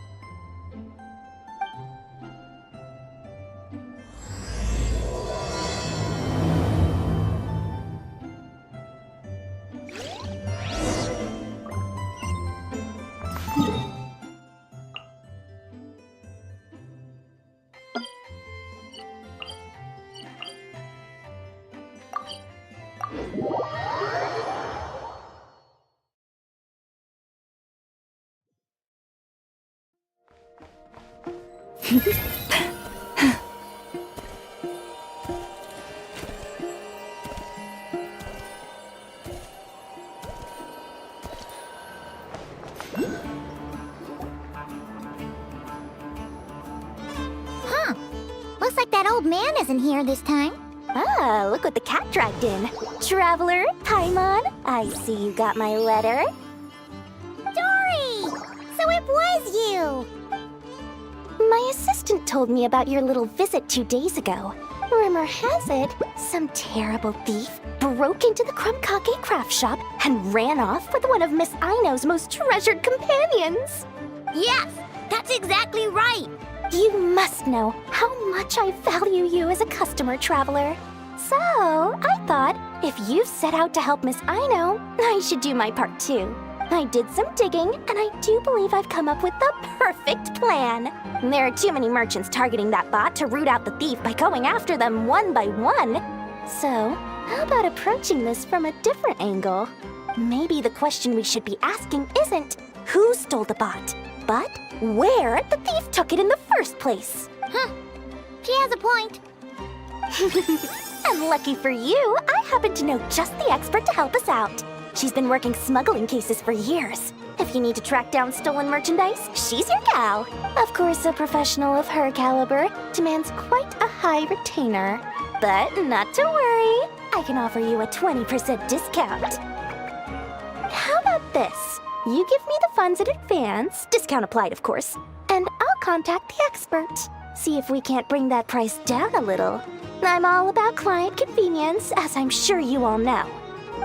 Looks like that old man isn't here this time. Ah, look what the cat dragged in. Traveler, Paimon, I see you got my letter. Dory! So it was you! My assistant told me about your little visit 2 days ago. Rumor has it, some terrible thief broke into the Krumkake craft shop and ran off with one of Miss Aino's most treasured companions. Yes, that's exactly right. You must know how much I value you as a customer, Traveler. So, I thought, if you've set out to help Miss Aino, I should do my part too. I did some digging, and I do believe I've come up with the perfect plan. There are too many merchants targeting that bot to root out the thief by going after them one by one. So, how about approaching this from a different angle? Maybe the question we should be asking isn't who stole the bot, but where the thief took it in the first place. Huh. She has a point. And lucky for you, I happen to know just the expert to help us out. She's been working smuggling cases for years. If you need to track down stolen merchandise, she's your gal. Of course, a professional of her caliber demands quite a high retainer. But not to worry, I can offer you a 20% discount. How about this? You give me the funds in advance, discount applied of course, and I'll contact the expert. See if we can't bring that price down a little. I'm all about client convenience, as I'm sure you all know.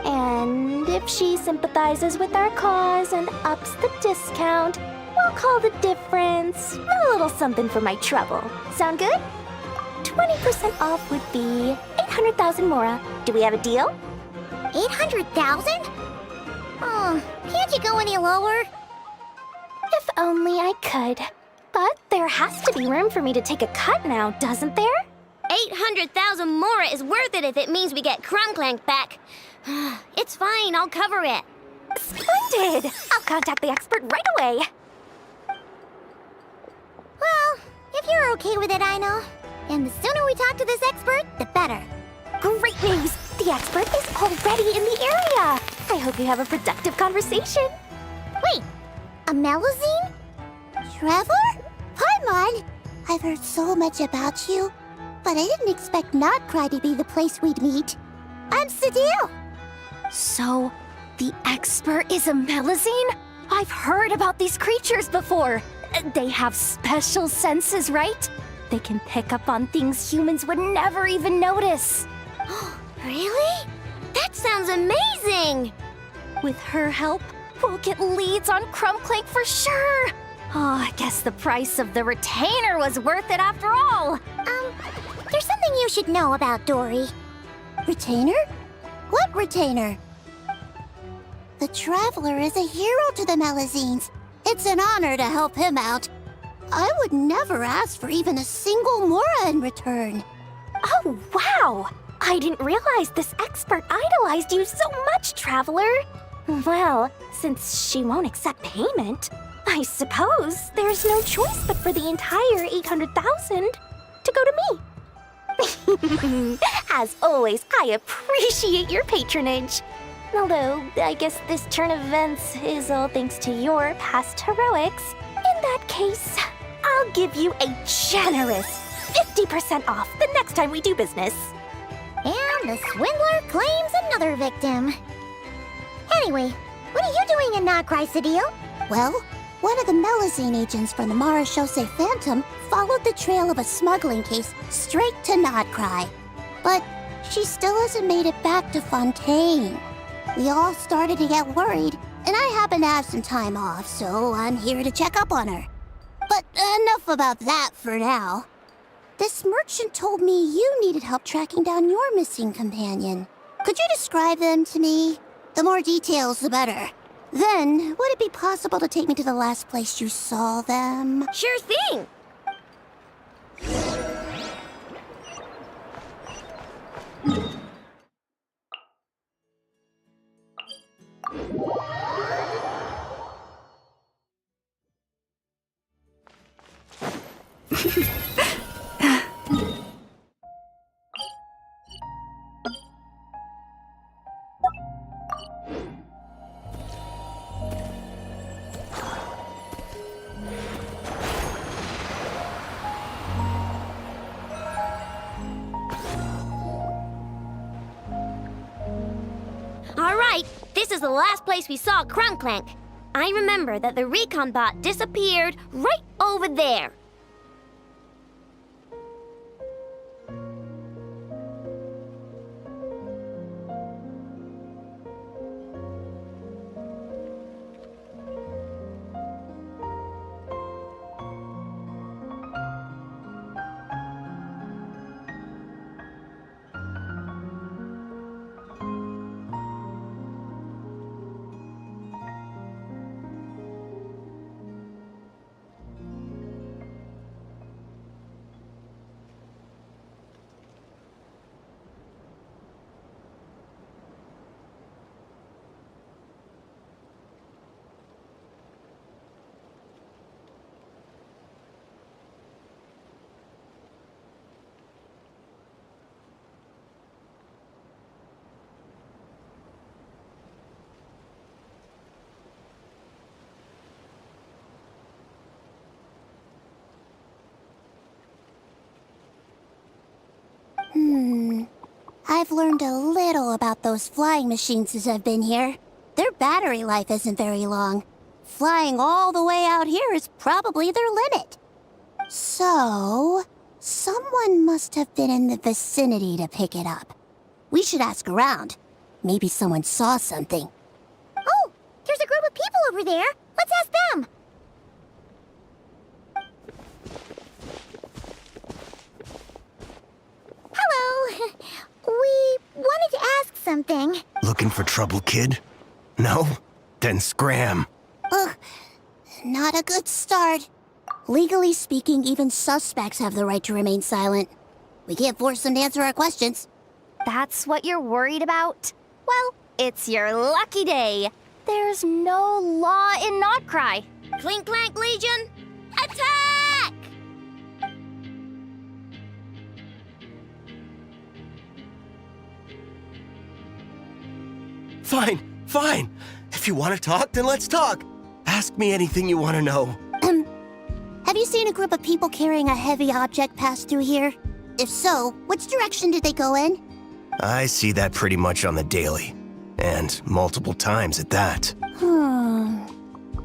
And if she sympathizes with our cause and ups the discount, we'll call the difference a little something for my trouble. Sound good? 20% off would be 800,000 mora. Do we have a deal? 800,000? Oh, can't you go any lower? If only I could. But there has to be room for me to take a cut now, doesn't there? 800,000 mora is worth it if it means we get Clank back. It's fine, I'll cover it. Splendid! I'll contact the expert right away. Well, if you're okay with it, I know. And the sooner we talk to this expert, the better. Great news! The expert is already in the area! I hope you have a productive conversation. Wait, a Melazine? Traveler? Paimon, I've heard so much about you, but I didn't expect Notcry to be the place we'd meet. I'm Sadil. So, the expert is a Melazine? I've heard about these creatures before. They have special senses, right? They can pick up on things humans would never even notice. Really? That sounds amazing! With her help, we'll get leads on Clank for sure. Oh, I guess the price of the retainer was worth it after all. There's something you should know about Dory. Retainer? What retainer? The Traveler is a hero to the Melazines. It's an honor to help him out. I would never ask for even a single mora in return. Oh, wow! I didn't realize this expert idolized you so much, Traveler. Well, since she won't accept payment, I suppose there's no choice but for the entire 800,000 to go to me. As always, I appreciate your patronage. Although, I guess this turn of events is all thanks to your past heroics. In that case, I'll give you a generous 50% off the next time we do business. And the swindler claims another victim. Anyway, what are you doing in Notcry, Sadil? Well, one of the Melazine agents from the Marechaussee Phantom followed the trail of a smuggling case straight to Notcry. But she still hasn't made it back to Fontaine. We all started to get worried, and I happen to have some time off, so I'm here to check up on her. But enough about that for now. This merchant told me you needed help tracking down your missing companion. Could you describe them to me? The more details, the better. Then, would it be possible to take me to the last place you saw them? Sure thing! Alright, this is the last place we saw Clank. I remember that the recon bot disappeared right over there. I've learned a little about those flying machines since I've been here. Their battery life isn't very long. Flying all the way out here is probably their limit. So, someone must have been in the vicinity to pick it up. We should ask around. Maybe someone saw something. Oh, there's a group of people over there. Let's ask them. Hello. We wanted to ask something. Looking for trouble, kid? No? Then scram. Ugh, not a good start. Legally speaking, even suspects have the right to remain silent. We can't force them to answer our questions. That's what you're worried about? Well, it's your lucky day. There's no law in Notcry. Clink Clank Legion, attack! Fine. If you want to talk, then let's talk. Ask me anything you want to know. Have you seen a group of people carrying a heavy object pass through here? If so, which direction did they go in? I see that pretty much on the daily. And multiple times at that.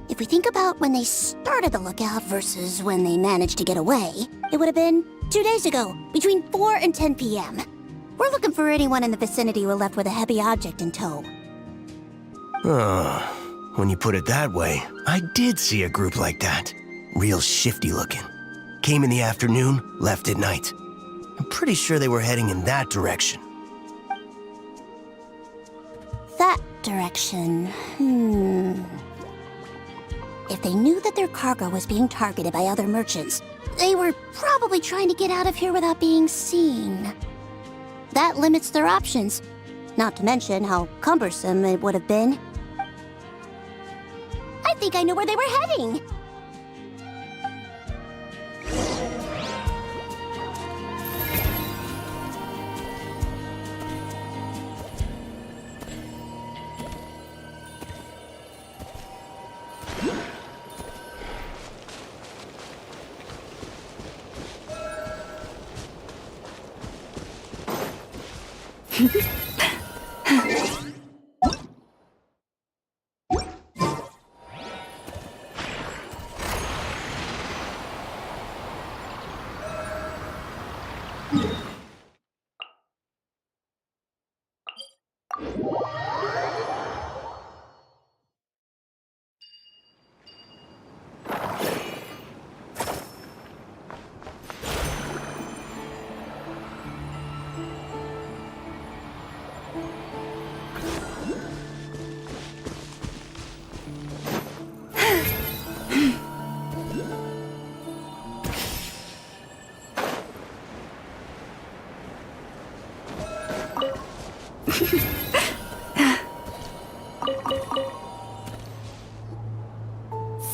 If we think about when they started the lookout versus when they managed to get away, it would have been 2 days ago, between 4 and 10 p.m. We're looking for anyone in the vicinity who left with a heavy object in tow. When you put it that way, I did see a group like that. Real shifty looking. Came in the afternoon, left at night. I'm pretty sure they were heading in that direction. That direction, If they knew that their cargo was being targeted by other merchants, they were probably trying to get out of here without being seen. That limits their options, not to mention how cumbersome it would have been. I think I know where they were heading.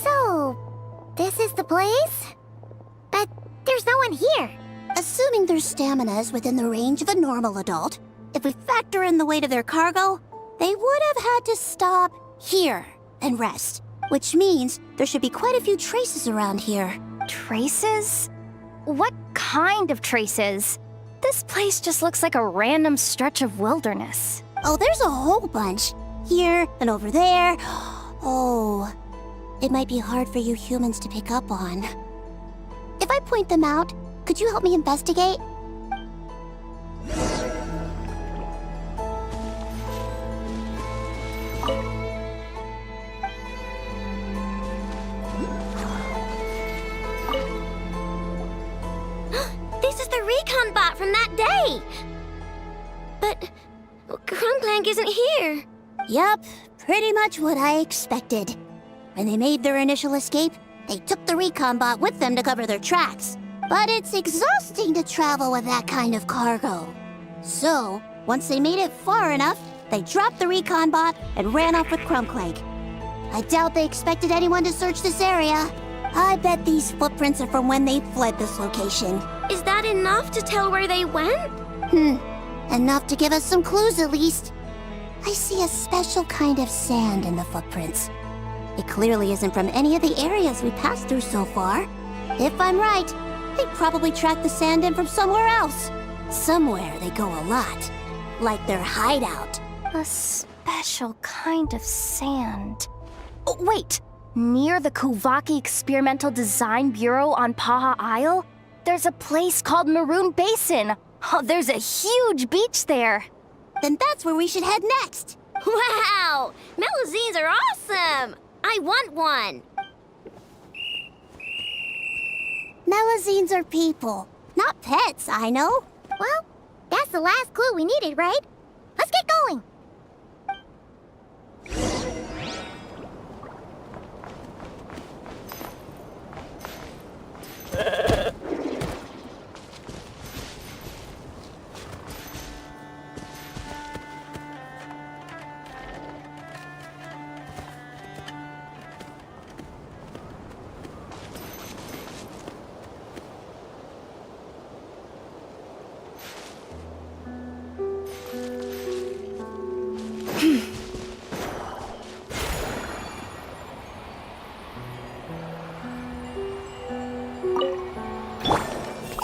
So, this is the place? But there's no one here. Assuming their stamina is within the range of a normal adult, if we factor in the weight of their cargo, they would have had to stop here and rest. Which means there should be quite a few traces around here. Traces? What kind of traces? This place just looks like a random stretch of wilderness. Oh, there's a whole bunch. Here and over there. Oh, it might be hard for you humans to pick up on. If I point them out, could you help me investigate? This is the recon bot from that day! But Clank isn't here. Yup, pretty much what I expected. When they made their initial escape, they took the recon bot with them to cover their tracks. But it's exhausting to travel with that kind of cargo. So, once they made it far enough, they dropped the recon bot and ran off with Clank. I doubt they expected anyone to search this area. I bet these footprints are from when they fled this location. Is that enough to tell where they went? Enough to give us some clues at least. I see a special kind of sand in the footprints. It clearly isn't from any of the areas we passed through so far. If I'm right, they probably tracked the sand in from somewhere else. Somewhere they go a lot. Like their hideout. A special kind of sand. Oh, wait! Near the Kuvaki Experimental Design Bureau on Paha Isle, there's a place called Maroon Basin. Oh, there's a huge beach there. Then that's where we should head next. Wow! Melazines are awesome! I want one! Melazines are people, not pets, I know. Well, that's the last clue we needed, right? Let's get going!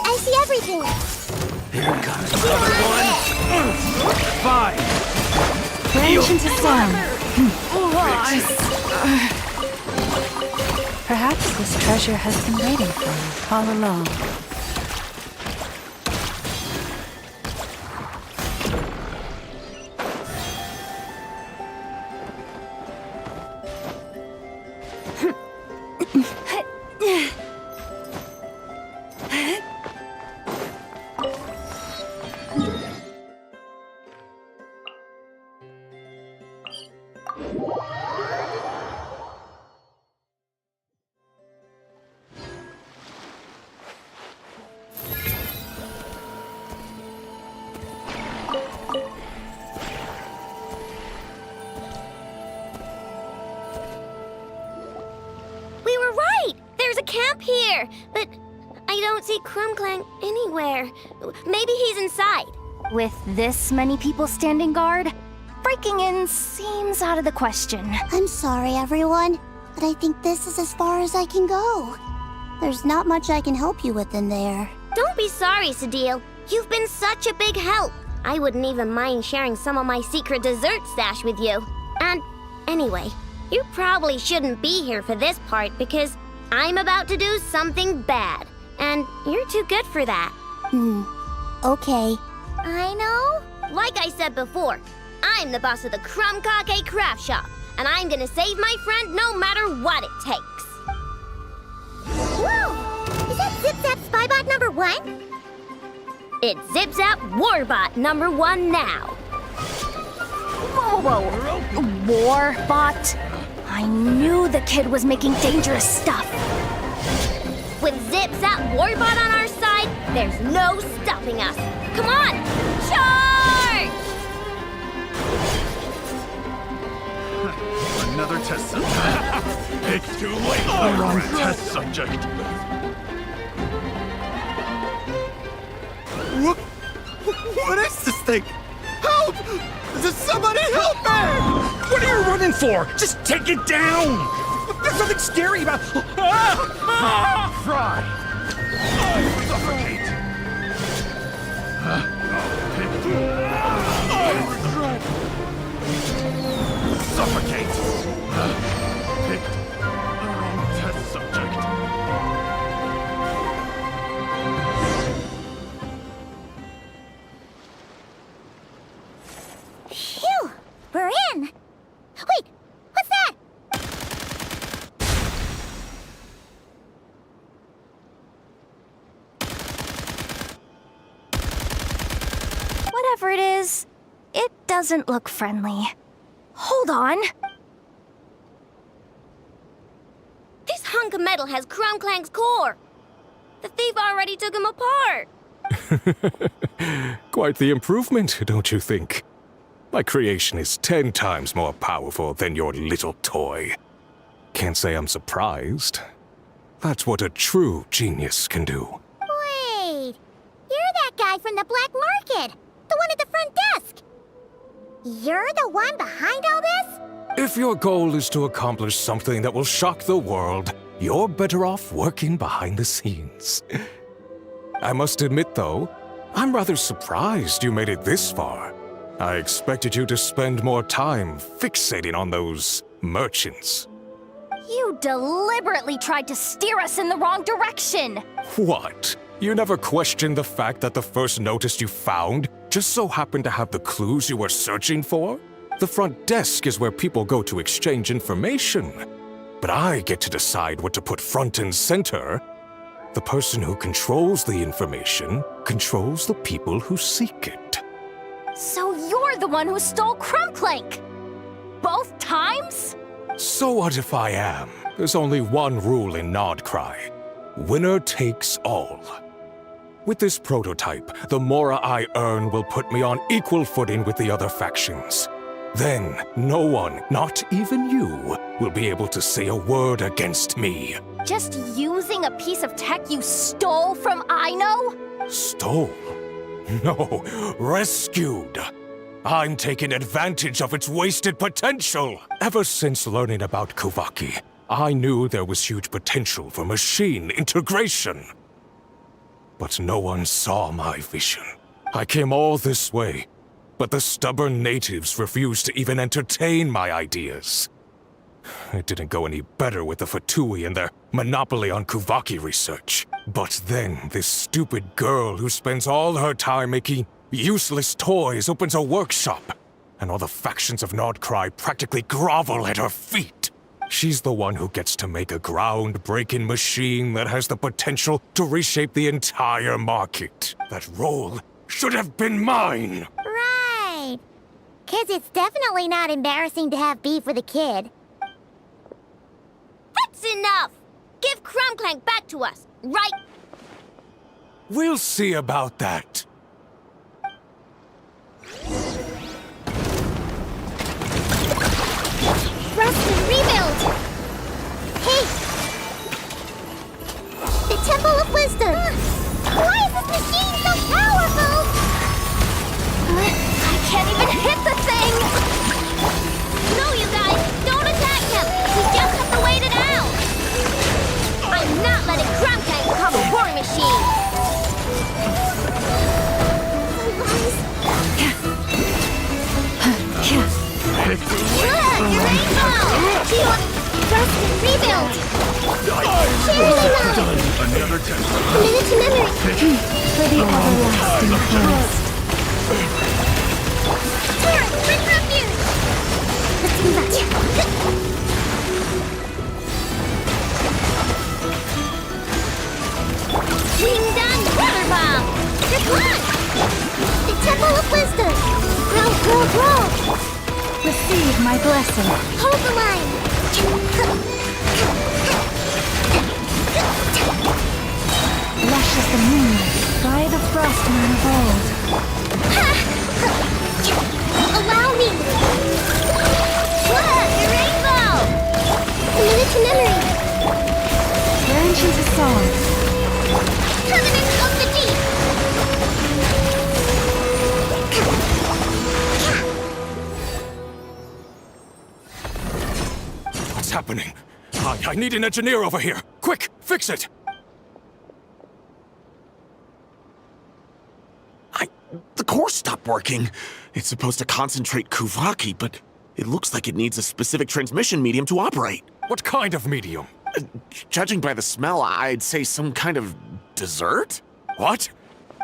I see everything. Here comes another one. Fine. Branch into sound. Perhaps this treasure has been waiting for you all along. Camp here, but I don't see Clank anywhere. Maybe he's inside. With this many people standing guard, breaking in seems out of the question. I'm sorry, everyone, but I think this is as far as I can go. There's not much I can help you with in there. Don't be sorry, Sadil. You've been such a big help. I wouldn't even mind sharing some of my secret dessert stash with you. And anyway, you probably shouldn't be here for this part because I'm about to do something bad, and you're too good for that. Okay. I know. Like I said before, I'm the boss of the Krumkake Craft Shop, and I'm gonna save my friend no matter what it takes. Whoa! Is that Zip-Zap Spybot number 1? It's Zip-Zap Warbot number 1 now. Whoa! Warbot? I knew the kid was making dangerous stuff. With Zip-Zap Warbot on our side, there's no stopping us. Come on, charge! Another test subject. It's too late. The wrong test subject. What is this thing? Help! Does somebody help me? What are you running for? Just take it down! There's nothing scary about... Fry! Suffocate! Suffocate! Picked the wrong test subject. Phew! We're in! Wait! What's that? Whatever it is, it doesn't look friendly. Hold on. This hunk of metal has Clank's core. The thief already took him apart. Quite the improvement, don't you think? My creation is 10 times more powerful than your little toy. Can't say I'm surprised. That's what a true genius can do. Wait! You're that guy from the black market! The one at the front desk! You're the one behind all this? If your goal is to accomplish something that will shock the world, you're better off working behind the scenes. I must admit, though, I'm rather surprised you made it this far. I expected you to spend more time fixating on those merchants. You deliberately tried to steer us in the wrong direction! What? You never questioned the fact that the first notice you found just so happened to have the clues you were searching for? The front desk is where people go to exchange information. But I get to decide what to put front and center. The person who controls the information controls the people who seek it. So you're the one who stole Clank? Both times? So what if I am? There's only one rule in Nodcry. Winner takes all. With this prototype, the Mora I earn will put me on equal footing with the other factions. Then, no one, not even you, will be able to say a word against me. Just using a piece of tech you stole from Aino? Stole? No, rescued. I'm taking advantage of its wasted potential. Ever since learning about Kuvaki, I knew there was huge potential for machine integration. But no one saw my vision. I came all this way, but the stubborn natives refused to even entertain my ideas. It didn't go any better with the Fatui and their monopoly on Kuvaki research. But then this stupid girl who spends all her time making useless toys opens a workshop, and all the factions of Nodcry practically grovel at her feet. She's the one who gets to make a groundbreaking machine that has the potential to reshape the entire market. That role should have been mine! Right. 'Cause it's definitely not embarrassing to have beef with a kid. That's enough! Give Clank back to us, right? We'll see about that. Rust and rebuild! Hey! The Temple of Wisdom! Why is this machine so powerful? I can't even hit the thing! No, you guys, don't attack him! We just have to wait it out! I'm not letting Clank become a war machine! Rust and rebuild! Done. Another test. A minute to memory! For the everlasting forest. Turret, bring refuge! Let's move out. Wing done, water bomb! Good luck! The Temple of Wisdom! Grow! Receive my blessing. Hold the line! Lush as the moonlight, by the frostman of old. Allow me! Look, a rainbow! A minute to memory! Branch into song. Covenant of the Deep! What's happening? I need an engineer over here. Quick, fix it! The core stopped working. It's supposed to concentrate Kuvaki, but it looks like it needs a specific transmission medium to operate. What kind of medium? Judging by the smell, I'd say some kind of dessert? What?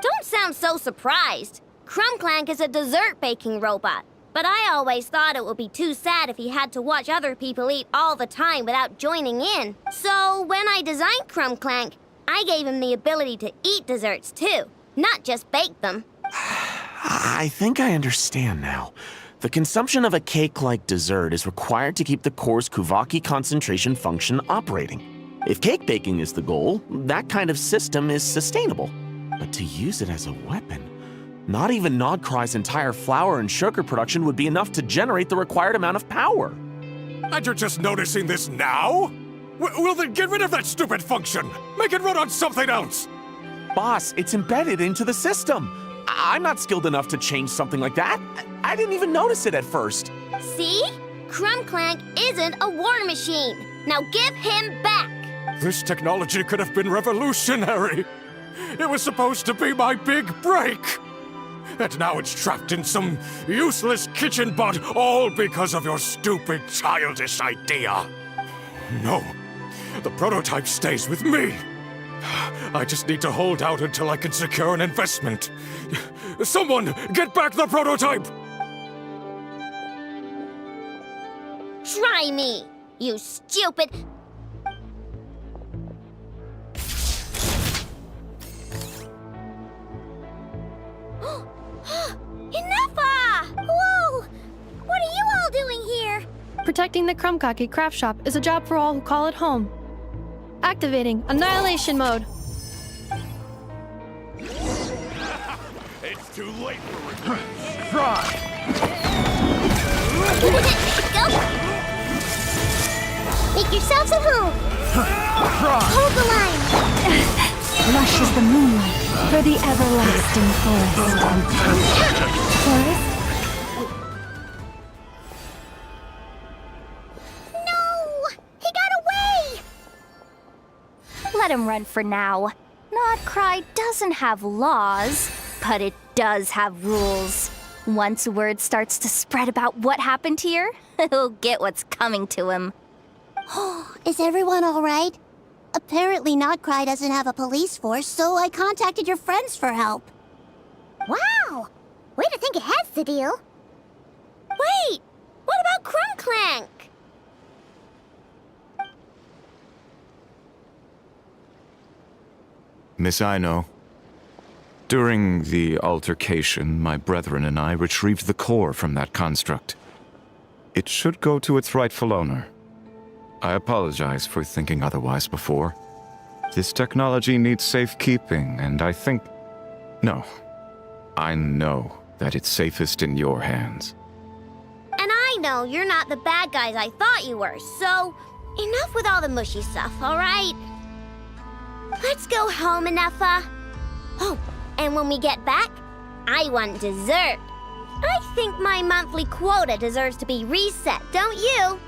Don't sound so surprised. Clank is a dessert baking robot. But I always thought it would be too sad if he had to watch other people eat all the time without joining in. So when I designed Clank, I gave him the ability to eat desserts too, not just bake them. I think I understand now. The consumption of a cake-like dessert is required to keep the core's Kuvaki concentration function operating. If cake baking is the goal, that kind of system is sustainable. But to use it as a weapon, not even Nodcry's entire flour and sugar production would be enough to generate the required amount of power. And you're just noticing this now? Well then get rid of that stupid function! Make it run on something else! Boss, it's embedded into the system. I'm not skilled enough to change something like that. I didn't even notice it at first. See? Clank isn't a war machine. Now give him back! This technology could have been revolutionary! It was supposed to be my big break! And now it's trapped in some useless kitchen bot, all because of your stupid, childish idea. No, the prototype stays with me. I just need to hold out until I can secure an investment. Someone, get back the prototype! Try me, you stupid... Enough! Whoa! What are you all doing here? Protecting the Krumkake craft shop is a job for all who call it home. Activating Annihilation Mode. It's too late for revenge. Go! Make yourselves at home! Hold the line! Lush is the moonlight for the everlasting forest. Forest? No! He got away! Let him run for now. Krai doesn't have laws, but it does have rules. Once word starts to spread about what happened here, he'll get what's coming to him. Is everyone all right? Apparently Crai doesn't have a police force, so I contacted your friends for help. Wow! Way to think ahead, Sadil. Wait! What about Clank? Miss Aino, during the altercation, my brethren and I retrieved the core from that construct. It should go to its rightful owner. I apologize for thinking otherwise before. This technology needs safekeeping, and I think... No. I know that it's safest in your hands. And I know you're not the bad guys I thought you were, so enough with all the mushy stuff, alright? Let's go home, Inefa. Oh, and when we get back, I want dessert. I think my monthly quota deserves to be reset, don't you?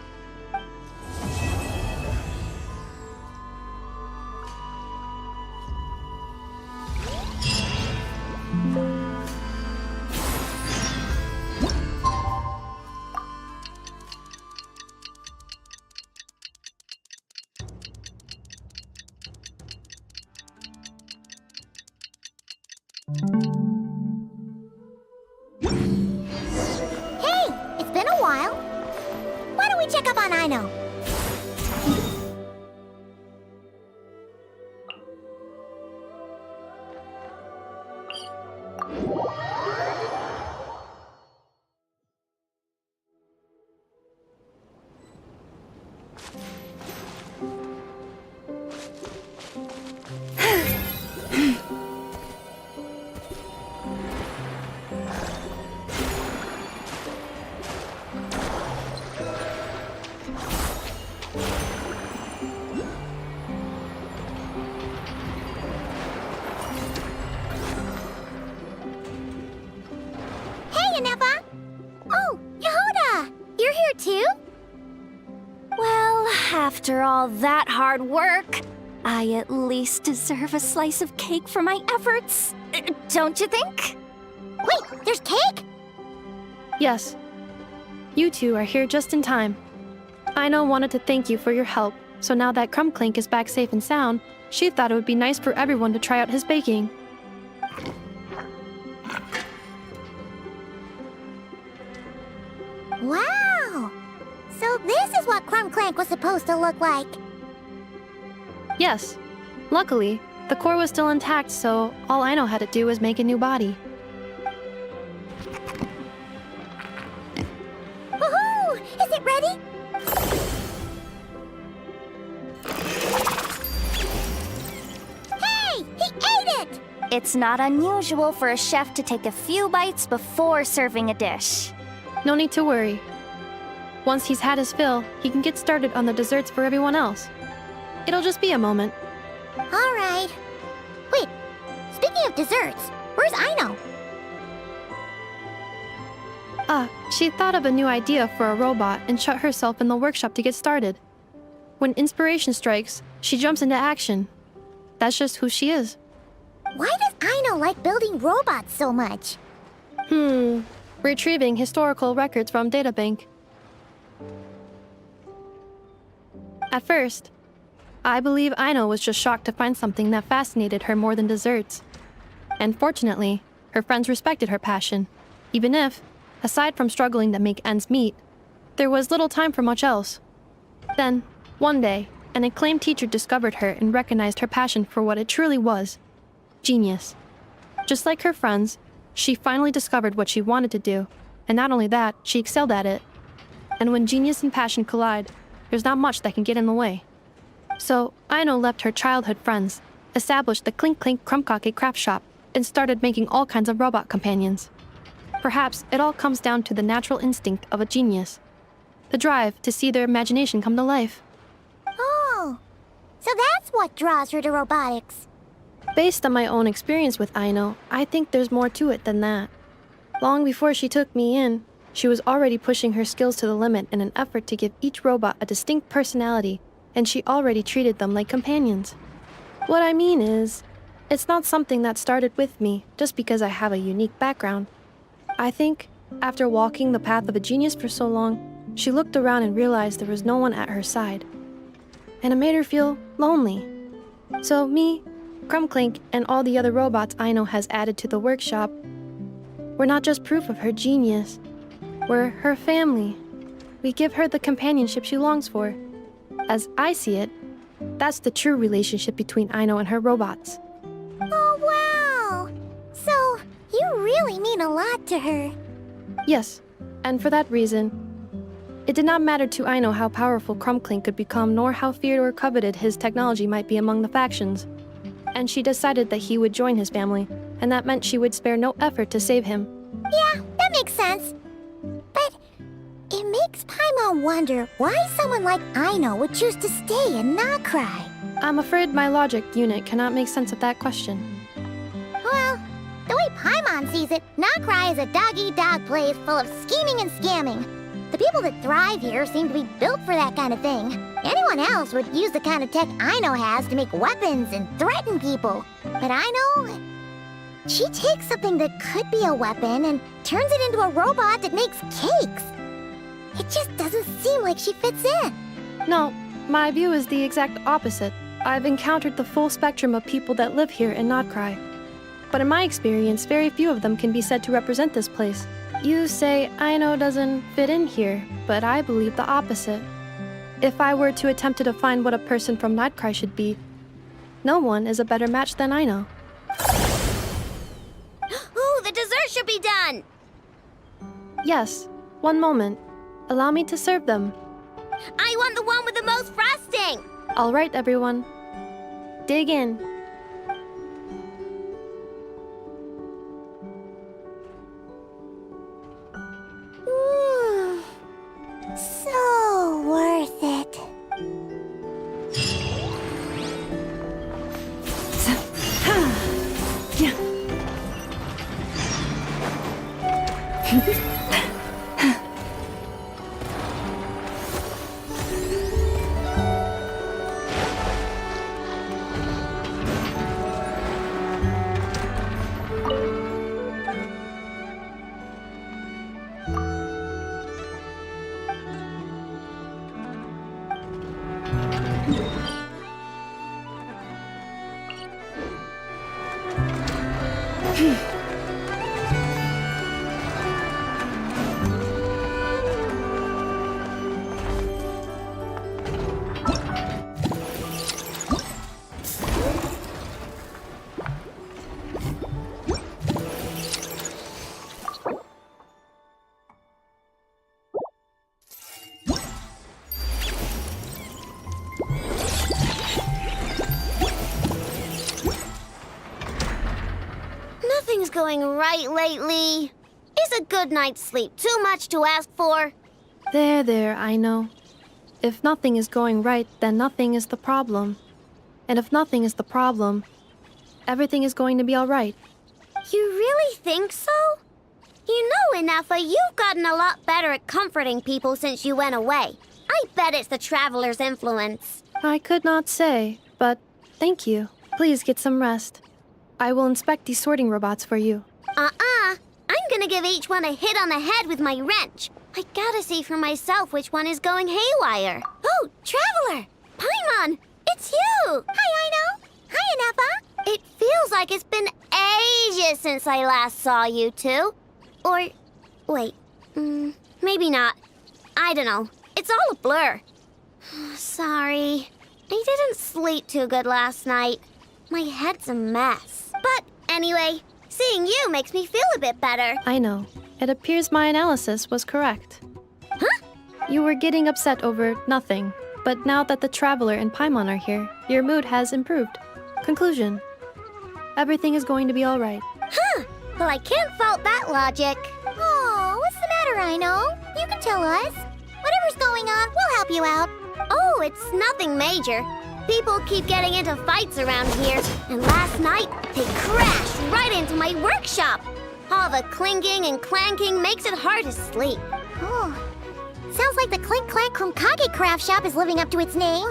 Hey, it's been a while. Why don't we check up on Aino? After all that hard work, I at least deserve a slice of cake for my efforts. Don't you think? Wait, there's cake? Yes. You two are here just in time. Aino wanted to thank you for your help, so now that Clink is back safe and sound, she thought it would be nice for everyone to try out his baking. Wow! So this is what Clank was supposed to look like. Yes. Luckily, the core was still intact, so all Aino had to do was make a new body. Woohoo! Is it ready? Hey! He ate it! It's not unusual for a chef to take a few bites before serving a dish. No need to worry. Once he's had his fill, he can get started on the desserts for everyone else. It'll just be a moment. All right. Wait, speaking of desserts, where's Aino? She thought of a new idea for a robot and shut herself in the workshop to get started. When inspiration strikes, she jumps into action. That's just who she is. Why does Aino like building robots so much? Retrieving historical records from databank. At first, I believe Aino was just shocked to find something that fascinated her more than desserts. And fortunately, her friends respected her passion, even if, aside from struggling to make ends meet, there was little time for much else. Then, one day, an acclaimed teacher discovered her and recognized her passion for what it truly was: genius. Just like her friends, she finally discovered what she wanted to do, and not only that, she excelled at it. And when genius and passion collide, there's not much that can get in the way. So, Aino left her childhood friends, established the Clink Crumbkake craft shop, and started making all kinds of robot companions. Perhaps it all comes down to the natural instinct of a genius. The drive to see their imagination come to life. Oh, so that's what draws her to robotics. Based on my own experience with Aino, I think there's more to it than that. Long before she took me in, she was already pushing her skills to the limit in an effort to give each robot a distinct personality, and she already treated them like companions. What I mean is, it's not something that started with me just because I have a unique background. I think, after walking the path of a genius for so long, she looked around and realized there was no one at her side. And it made her feel lonely. So me, Clink, and all the other robots Aino has added to the workshop, we're not just proof of her genius. We're her family. We give her the companionship she longs for. As I see it, that's the true relationship between Aino and her robots. Oh, wow! So, you really mean a lot to her. Yes, and for that reason, it did not matter to Aino how powerful Clink could become, nor how feared or coveted his technology might be among the factions. And she decided that he would join his family, and that meant she would spare no effort to save him. Yeah, that makes sense. But it makes Paimon wonder why someone like Aino would choose to stay in Krai. I'm afraid my logic unit cannot make sense of that question. Well, the way Paimon sees it, Krai is a dog-eat-dog place full of scheming and scamming. The people that thrive here seem to be built for that kind of thing. Anyone else would use the kind of tech Aino has to make weapons and threaten people. But Aino, she takes something that could be a weapon and turns it into a robot that makes cakes. It just doesn't seem like she fits in. No, my view is the exact opposite. I've encountered the full spectrum of people that live here in Krai. But in my experience, very few of them can be said to represent this place. You say Aino doesn't fit in here, but I believe the opposite. If I were to attempt to define what a person from Krai should be, no one is a better match than Aino. Ooh, the dessert should be done! Yes, one moment. Allow me to serve them. I want the one with the most frosting! All right, everyone. Dig in. So worth it. Nothing's going right lately. Is a good night's sleep too much to ask for? There, Aino. If nothing is going right, then nothing is the problem. And if nothing is the problem, everything is going to be all right. You really think so? You know, Inafa, you've gotten a lot better at comforting people since you went away. I bet it's the Traveler's influence. I could not say, but thank you. Please get some rest. I will inspect these sorting robots for you. I'm gonna give each one a hit on the head with my wrench. I gotta see for myself which one is going haywire. Oh, Traveler! Paimon! It's you! Hi, Ino. Hi, Anepa. It feels like it's been ages since I last saw you two. Or, wait, maybe not. I don't know. It's all a blur. Sorry. I didn't sleep too good last night. My head's a mess. But anyway, seeing you makes me feel a bit better. I know. It appears my analysis was correct. Huh? You were getting upset over nothing, but now that the Traveler and Paimon are here, your mood has improved. Conclusion. Everything is going to be alright. Huh. Well, I can't fault that logic. Oh, what's the matter, Ino? You can tell us. Whatever's going on, we'll help you out. Oh, it's nothing major. People keep getting into fights around here, and last night they crashed right into my workshop. All the clinking and clanking makes it hard to sleep. Oh, sounds like the Clink Clank Chromkage craft shop is living up to its name.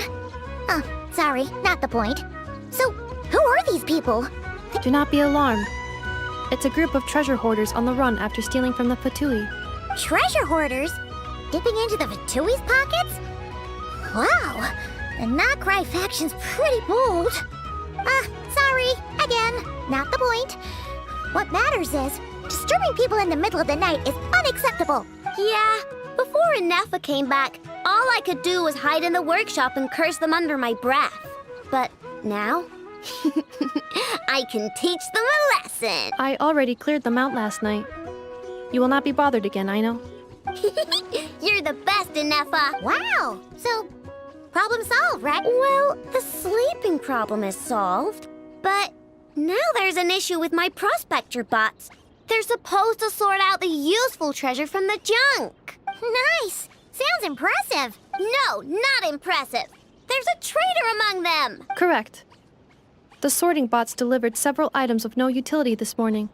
Oh, sorry, not the point. So, who are these people? Do not be alarmed. It's a group of treasure hoarders on the run after stealing from the Fatui. Treasure hoarders? Dipping into the Vatui's pockets? Wow, the Krai faction's pretty bold. Sorry, again, not the point. What matters is, disturbing people in the middle of the night is unacceptable. Yeah, before Anefa came back, all I could do was hide in the workshop and curse them under my breath. But now, I can teach them a lesson. I already cleared them out last night. You will not be bothered again, I know. You're the best, Anefa. Wow, so problem solved, right? Well, the sleeping problem is solved, but now there's an issue with my prospector bots. They're supposed to sort out the useful treasure from the junk. Nice! Sounds impressive. No, not impressive. There's a traitor among them. Correct. The sorting bots delivered several items of no utility this morning.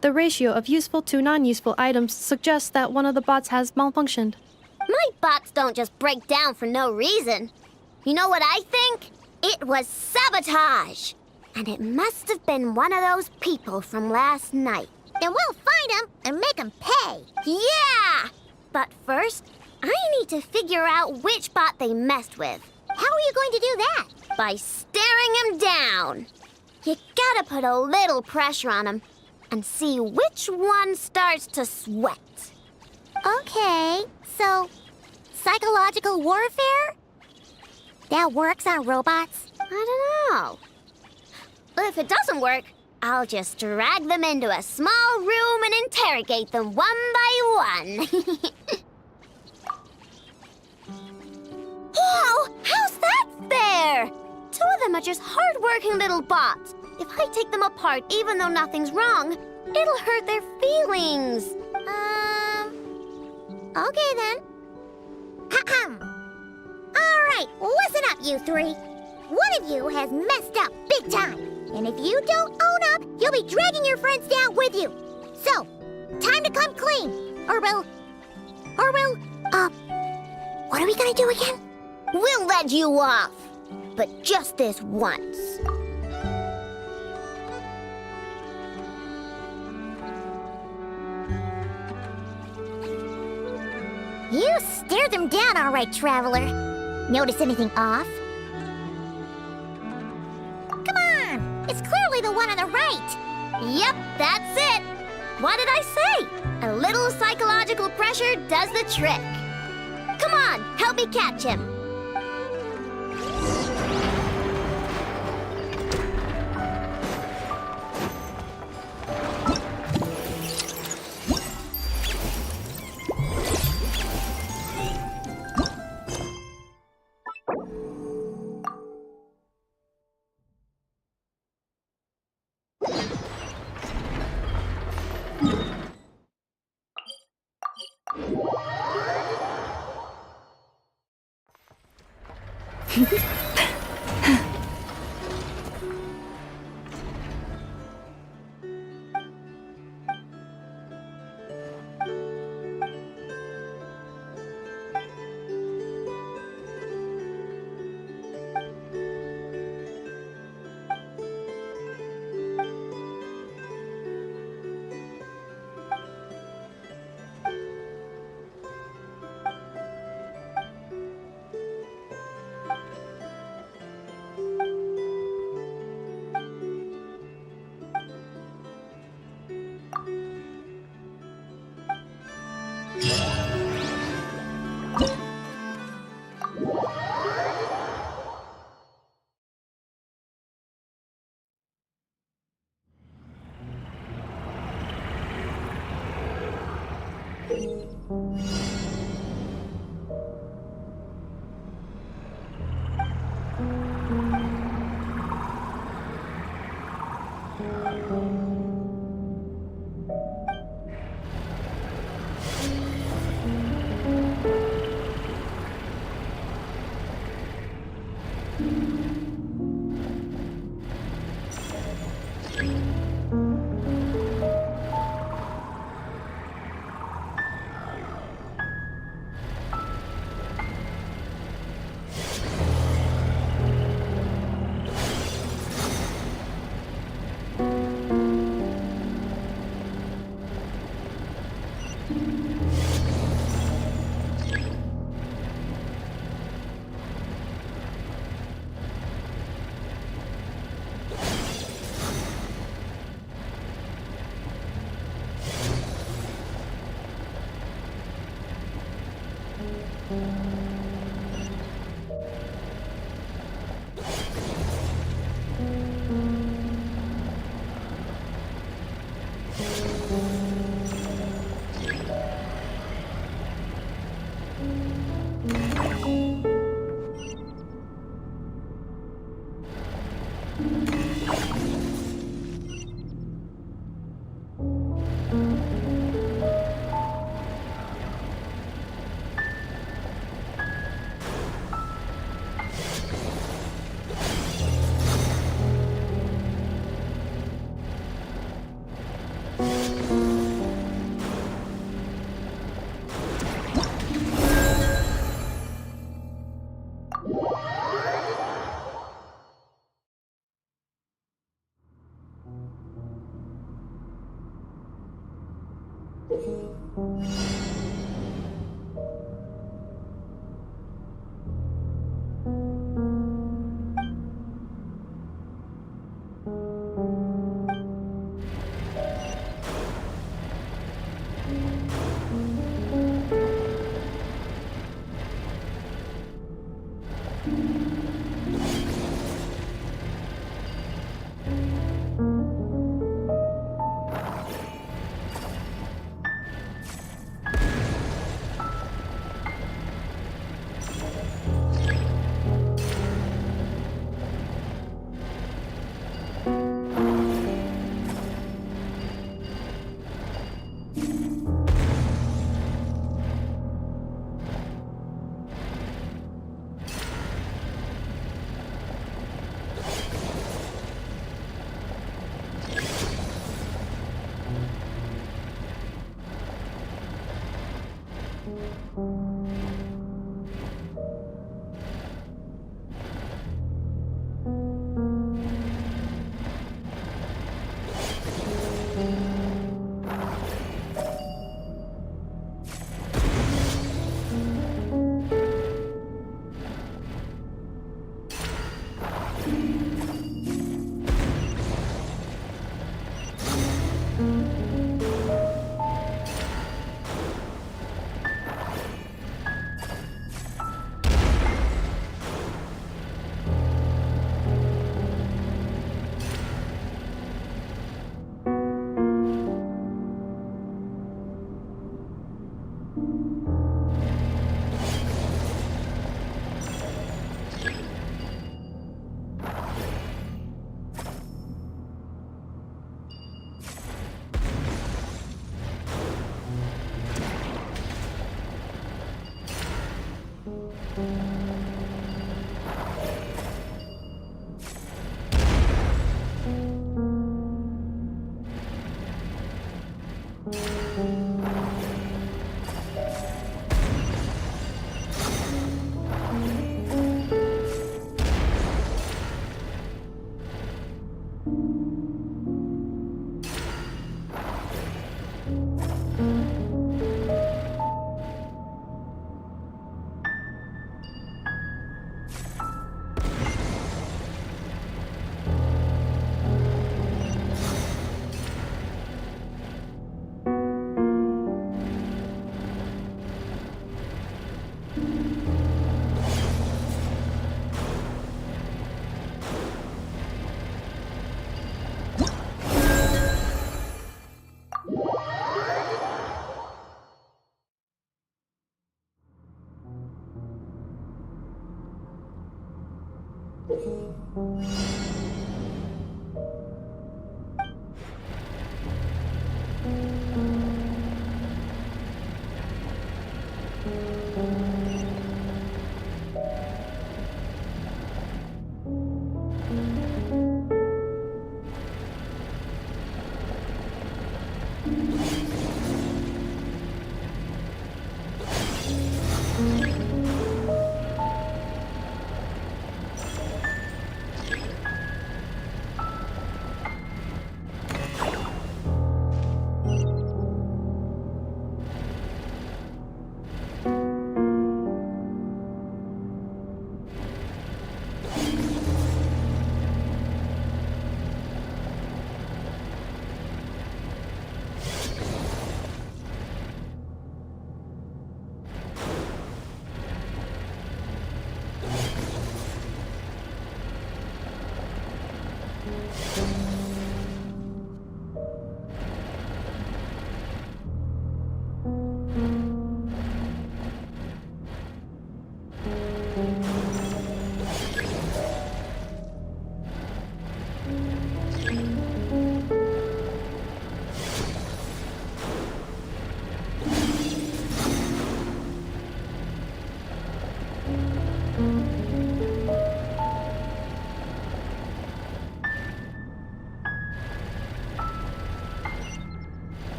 The ratio of useful to non-useful items suggests that one of the bots has malfunctioned. My bots don't just break down for no reason. You know what I think? It was sabotage. And it must have been one of those people from last night. Then we'll find them and make them pay. Yeah! But first, I need to figure out which bot they messed with. How are you going to do that? By staring him down. You gotta put a little pressure on him and see which one starts to sweat. Okay, so psychological warfare? That works on robots? I don't know. If it doesn't work, I'll just drag them into a small room and interrogate them one by one. Whoa! How's that fair? Two of them are just hard-working little bots. If I take them apart even though nothing's wrong, it'll hurt their feelings. Okay then. Alright, listen up, you three. One of you has messed up big time. And if you don't own up, you'll be dragging your friends down with you. So, time to come clean. Or we'll, what are we gonna do again? We'll let you off. But just this once. You stared them down all right, Traveler. Notice anything off? Come on! It's clearly the one on the right! Yep, that's it! What did I say? A little psychological pressure does the trick. Come on, help me catch him.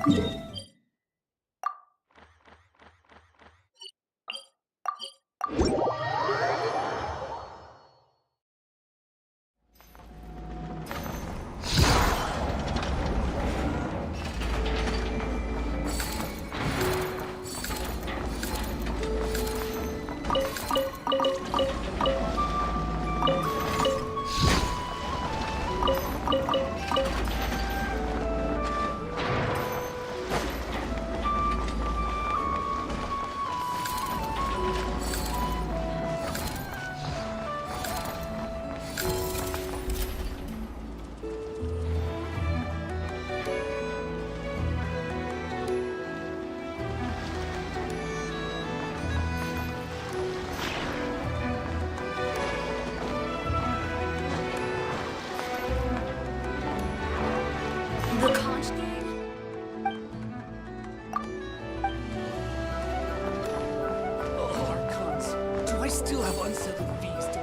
The conch gang? Oh, Archons, do I still have unsettled fees to pay?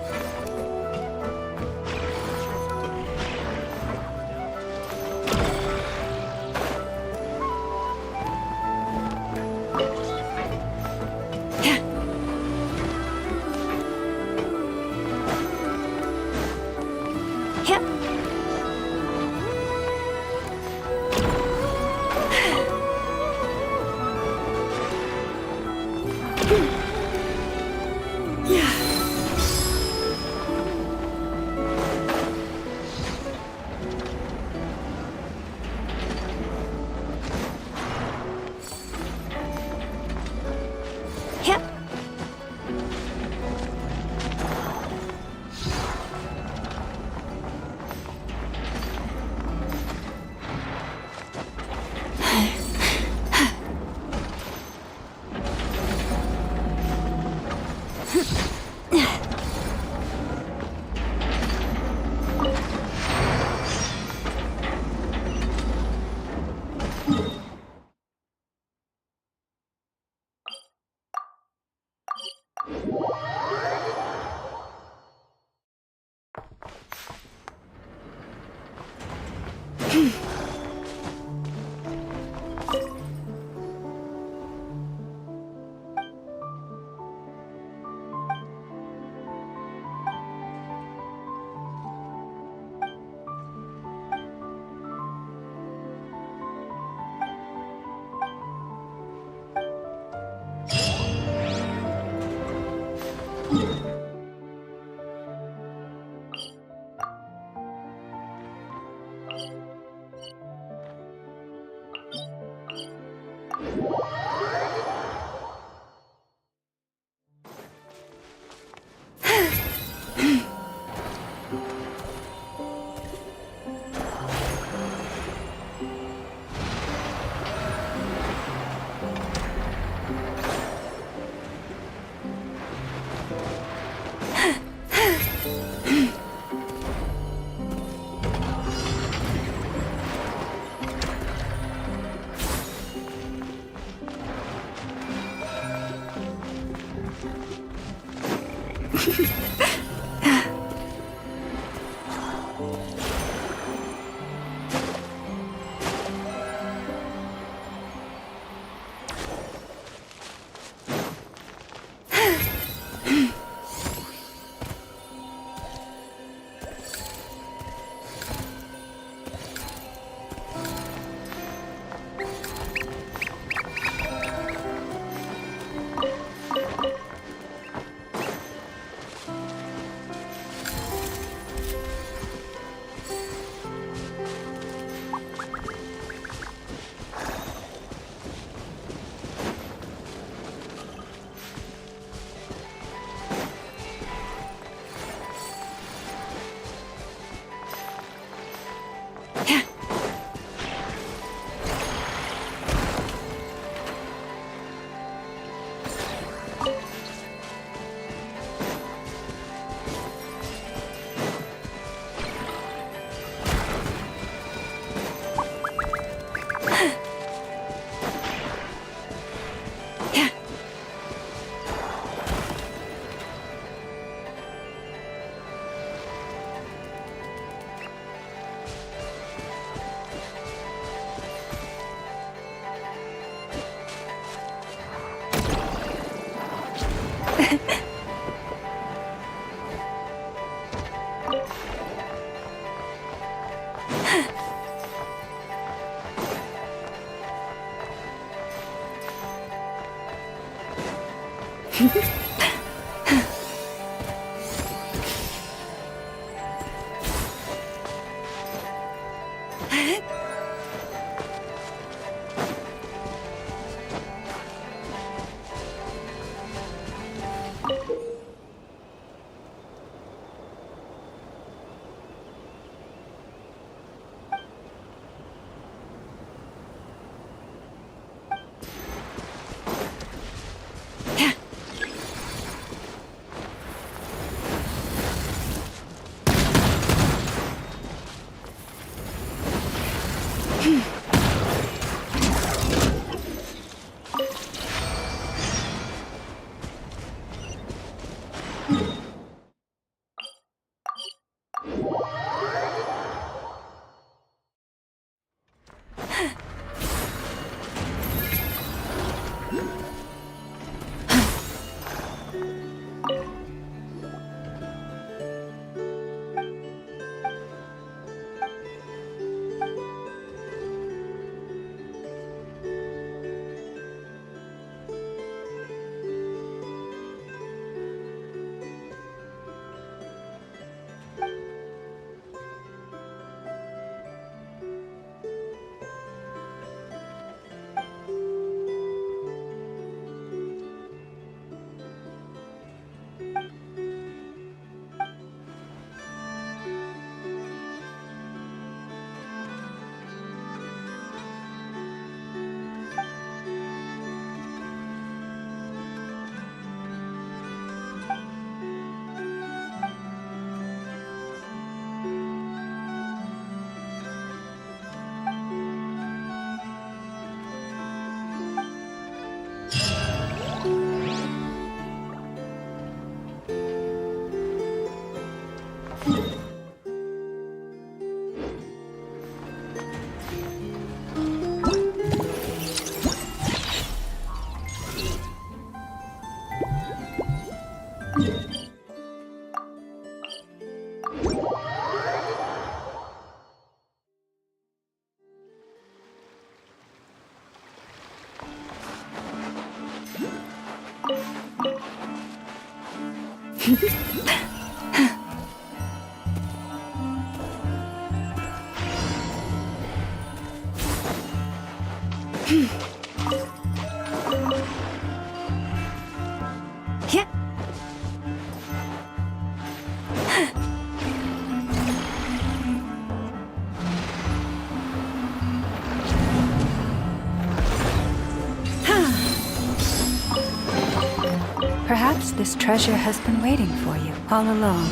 Perhaps this treasure has been waiting for you all along.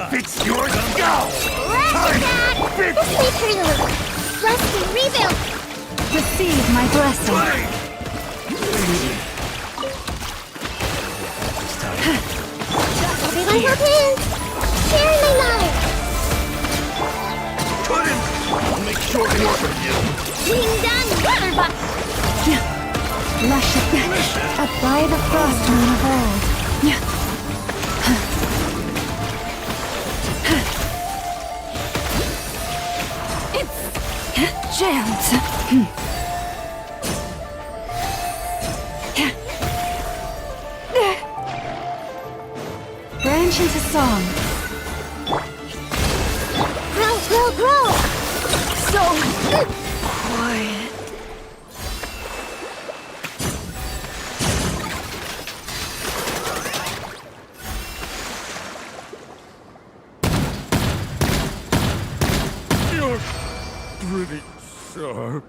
Fix your skull! This material! Rest and rebuild! Receive my blessing. Everyone help hands! Share my knowledge! Couldn't! I'll make short work of you! Ding dong butterbutt! Lush by the frost moon of old. It's jammed. Branch into song. Grow, grow, grow! So quiet. You're pretty sharp.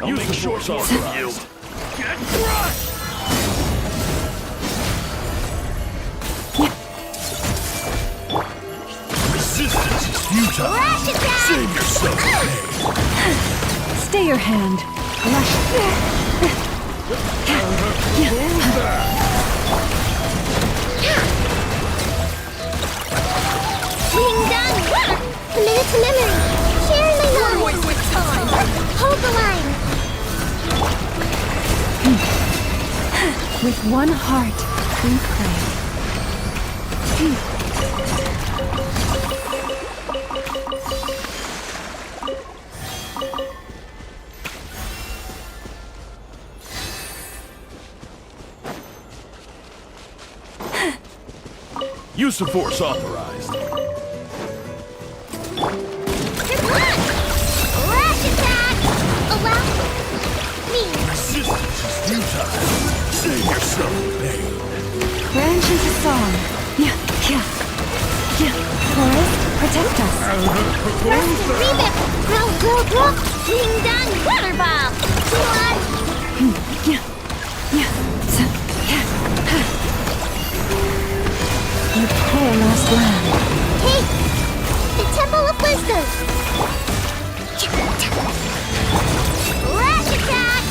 I'll make sure it's authorized. Get crushed! Resistance is futile. Save yourself pain. Stay your hand. Lash. Ring done! Commit to memory! Share my knowledge! With time! Hold the line! With one heart, we pray. Use of force authorized. Rash attack! Allow me! Resistance is futile. Save yourself pain. Branch into song. Yeah. Forest, protect us. First and revamp! Grow! Ring done! Water ball! You poor lost lamb. Hey! The Temple of Wisdom! Rash attack!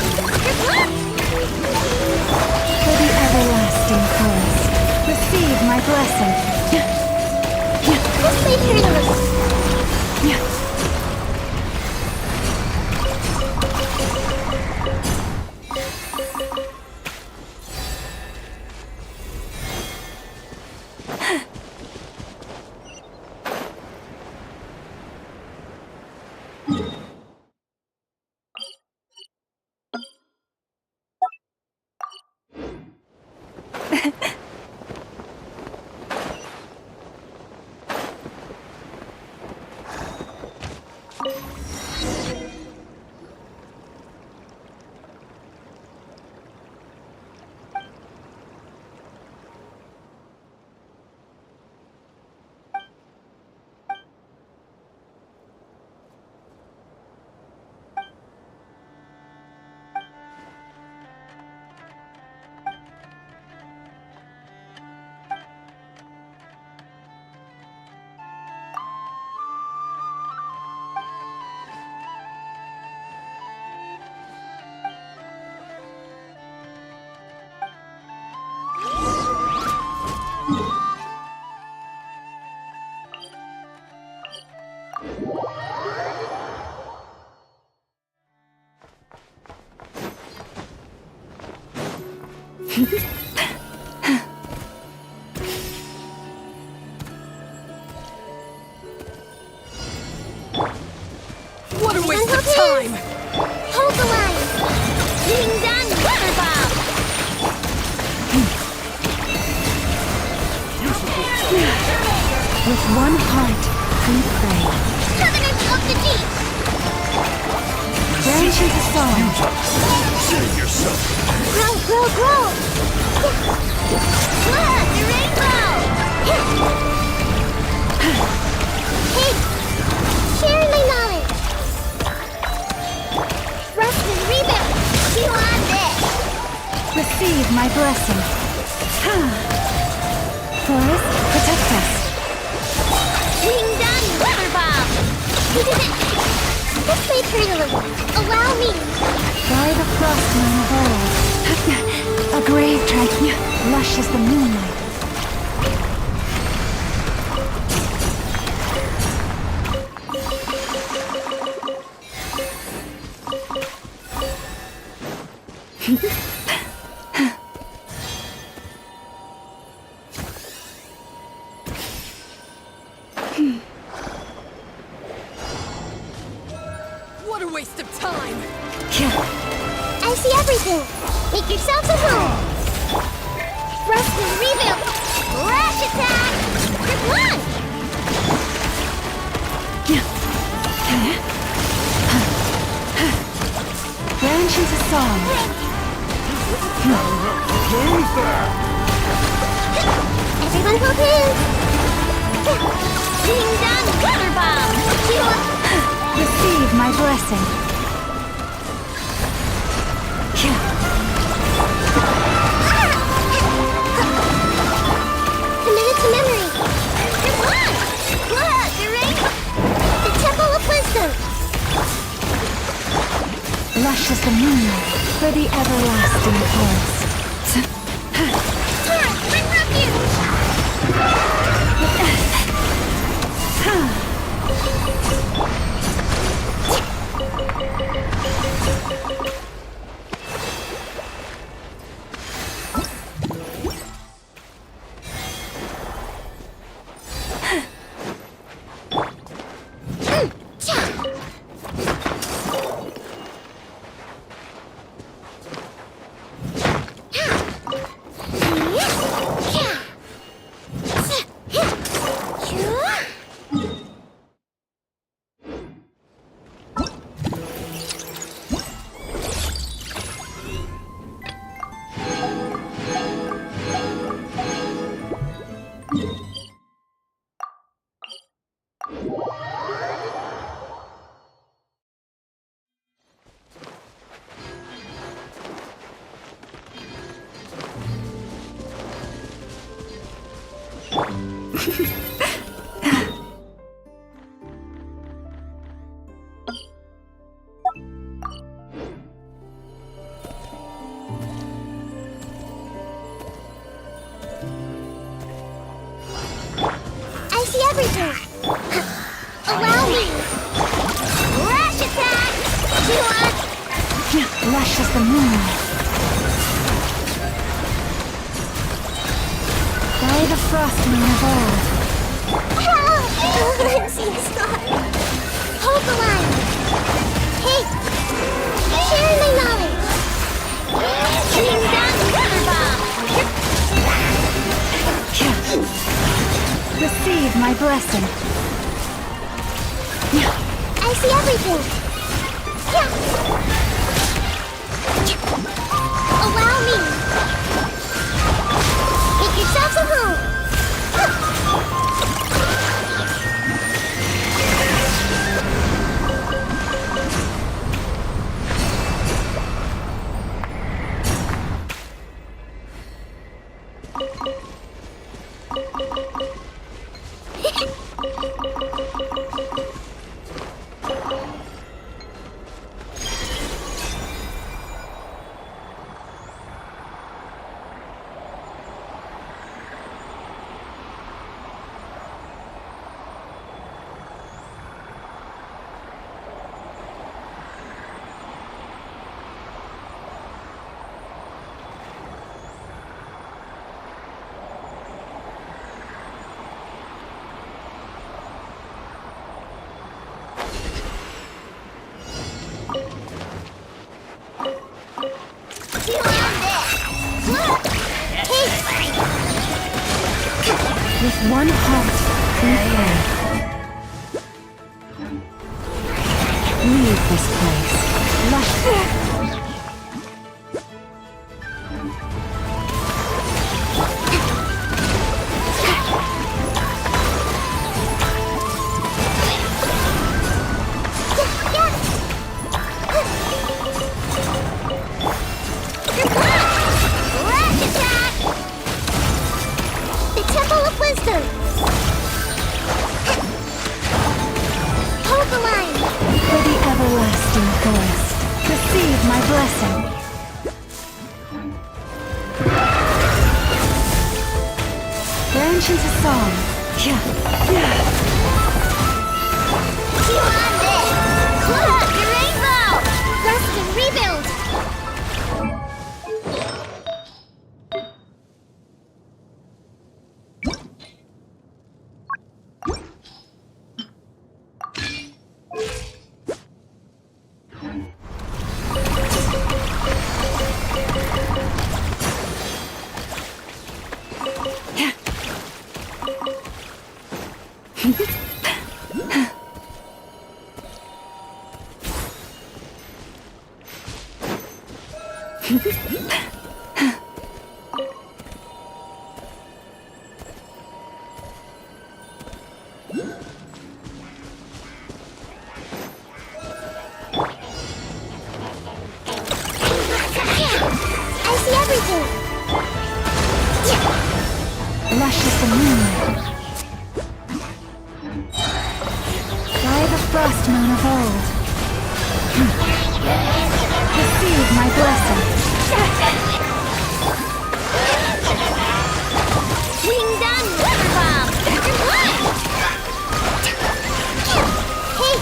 For the everlasting forest, receive my blessing. This may hear us! What a waste of time! Hold the line! Ding dong water bomb! With one heart, we pray. Covenant of the Deep! Branches of song. Save yourself. Grow, grow, grow! Look, the rainbow! Hey! Share my knowledge! Rust and rebuild! You on this! Receive my blessing. Forest, protect us. Ding dong water bomb! This may hurt a little. Allow me! By the frost moon of old. A grave dragon, lush as the moonlight. What a waste of time! I see everything! Make yourselves at home! Rust and rebuild! Rush attack! Grip one! Branches of song. Everyone hold hands! Ding dong water bomb! Receive my blessing. Committed to memory! Grip one! Look, the rainbow! The Temple of Wisdom! Lush as the moonlight for the everlasting forest. Torrent, bring refuge! I see everything! Allow me! Rush attack! Lush as the moonlight. By the frost moon of old. Help! I'm seeing stars! Hold the line! Hey! Share my knowledge! Ding dong water bomb! Receive my blessing. I see everything! Allow me! Make yourselves at home! one heart, we pray. Leave this place. The Temple of Wisdom! Hold the line! For the everlasting forest, receive my blessing. Branch into song. Yeah. Chew on this! Look, your rainbow! Rest and rebuild! I see everything! Lush as the moonlight. By the frost moon of old. Receive my blessing. Wing done, River Bomb! Hey!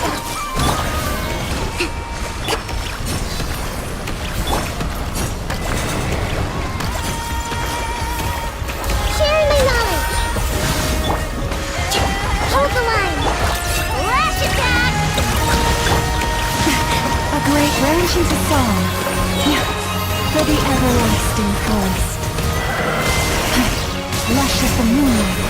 Sharing my knowledge! Hold the line! Lash attack! A great branch into song. For the everlasting forest. Lush as the moonlight.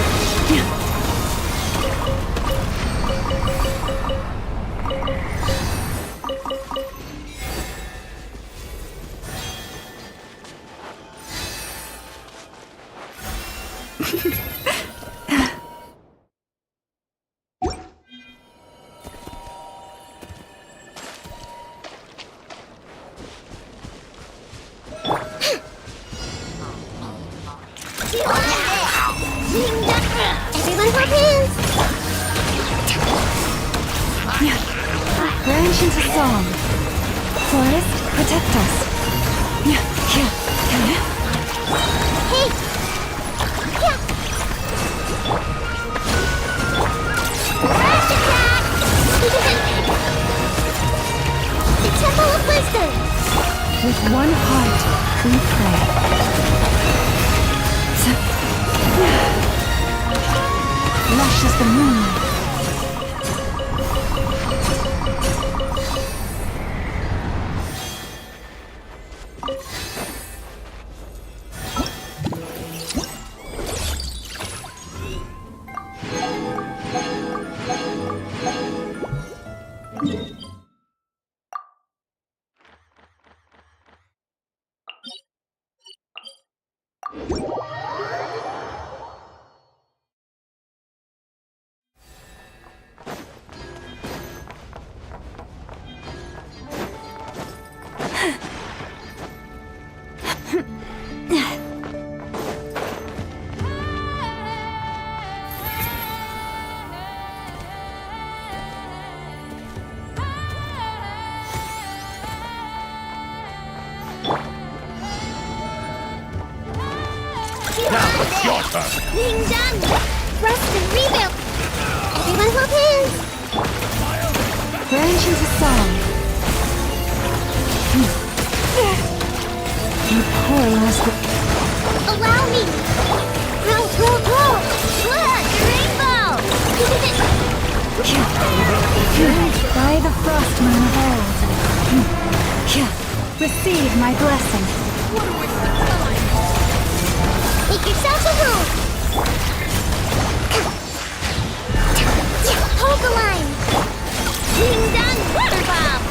Everyone hold hands! Branch into song. Forest, protect us. Hey! Lash attack! The Temple of Wisdom! With one heart, we pray. Lush as the moonlight. Your turn. Wing done! Rest and rebuild! Everyone hold hands! Branch into song. You poise the... Allow me! Grow! Look! Rainbow! By the frost moon of old. Receive my blessing. Make yourself at home! Hold the line! Wing down water bomb!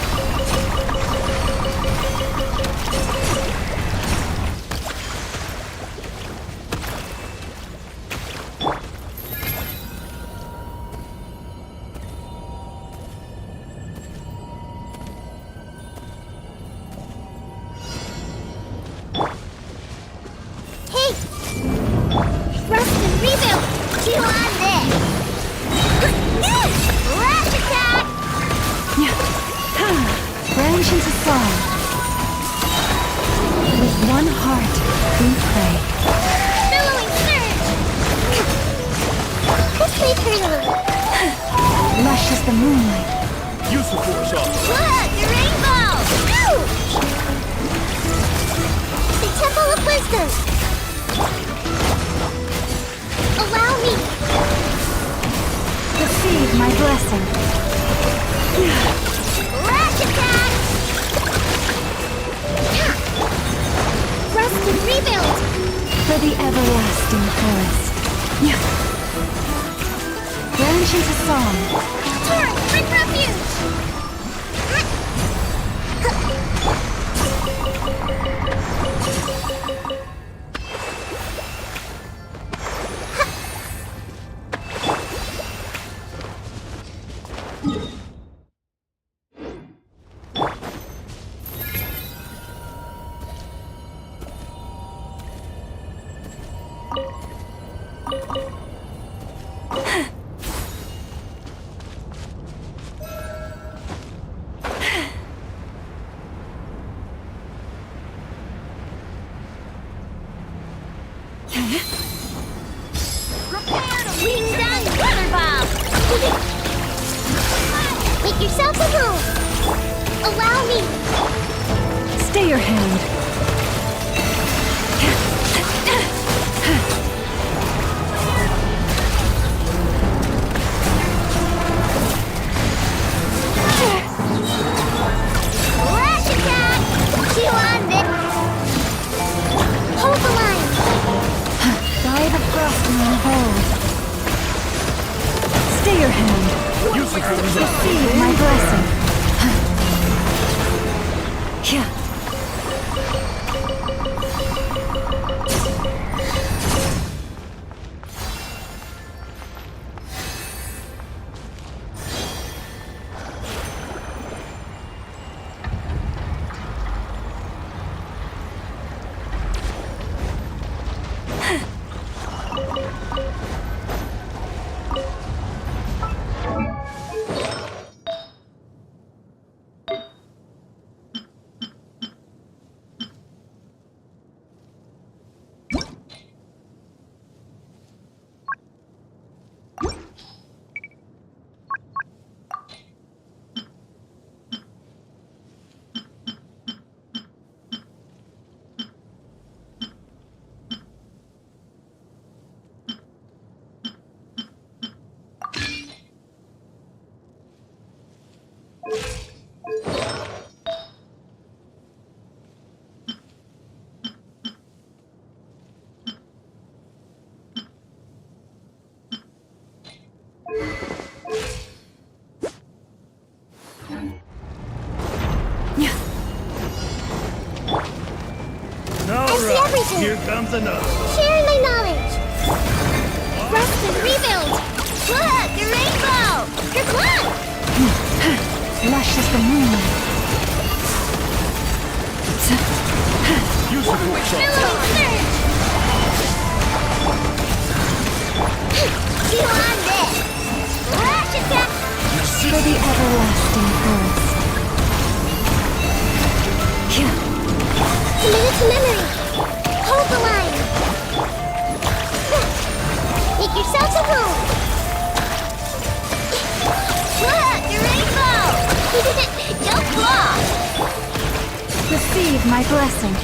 Hey! Rust and rebuild! Chew on this! Lash attack! Branch into song. With one heart, we pray. Billowing surge! This may hurt a little. Lush as the moonlight. Use the force off. Look! The rainbow! Ouch! The Temple of Wisdom! Allow me! Receive my blessing. Lash attack! Rust and rebuild! For the everlasting forest. Branch into song. Torrent, bring refuge! Wing down water bomb! Make yourself at home! Allow me! Stay your hand. Lash attack! Chew on this! Hold the line! Guide of frost moon hold. Stay your hand. Use the force off. Receive my blessing. Yeah. everything! Here comes another. Share my knowledge! Rest and rebuild! Look, the rainbow! Your Clank! Lush as the moonlight. Use the force Billowing surge! Chew on this! Lash attack! For the everlasting forest. Commit it to memory! Hold the line! Make yourselves at home! Look, the rainbow! Don't block! Receive my blessing.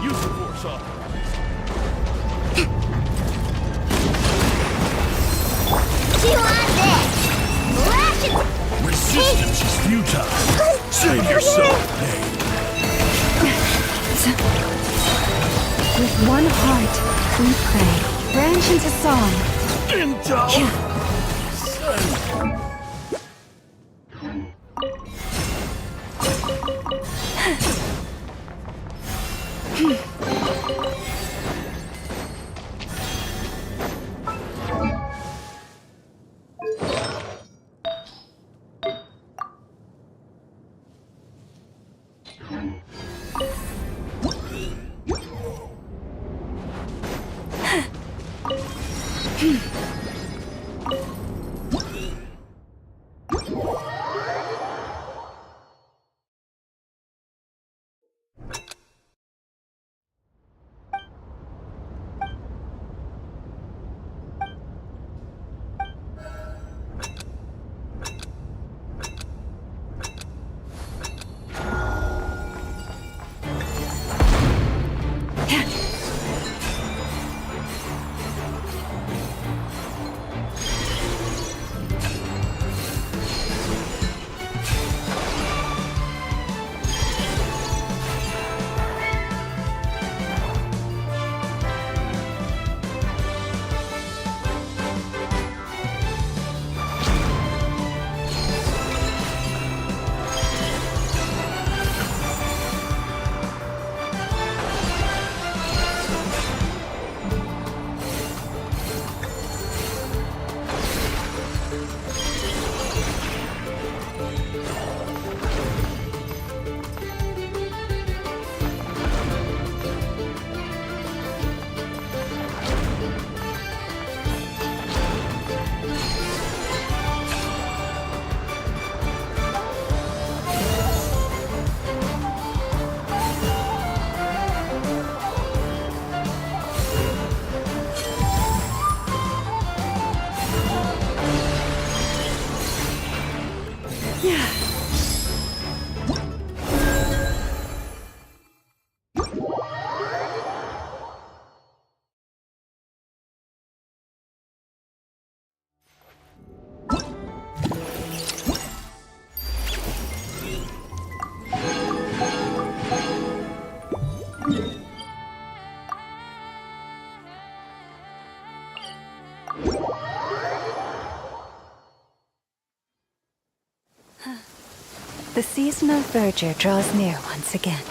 Use the force off. Do you want this? Lash it! Resistance is futile. Save yourself pain. With one heart, we pray. Branch into song. The season of verdure draws near once again.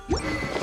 Hmm.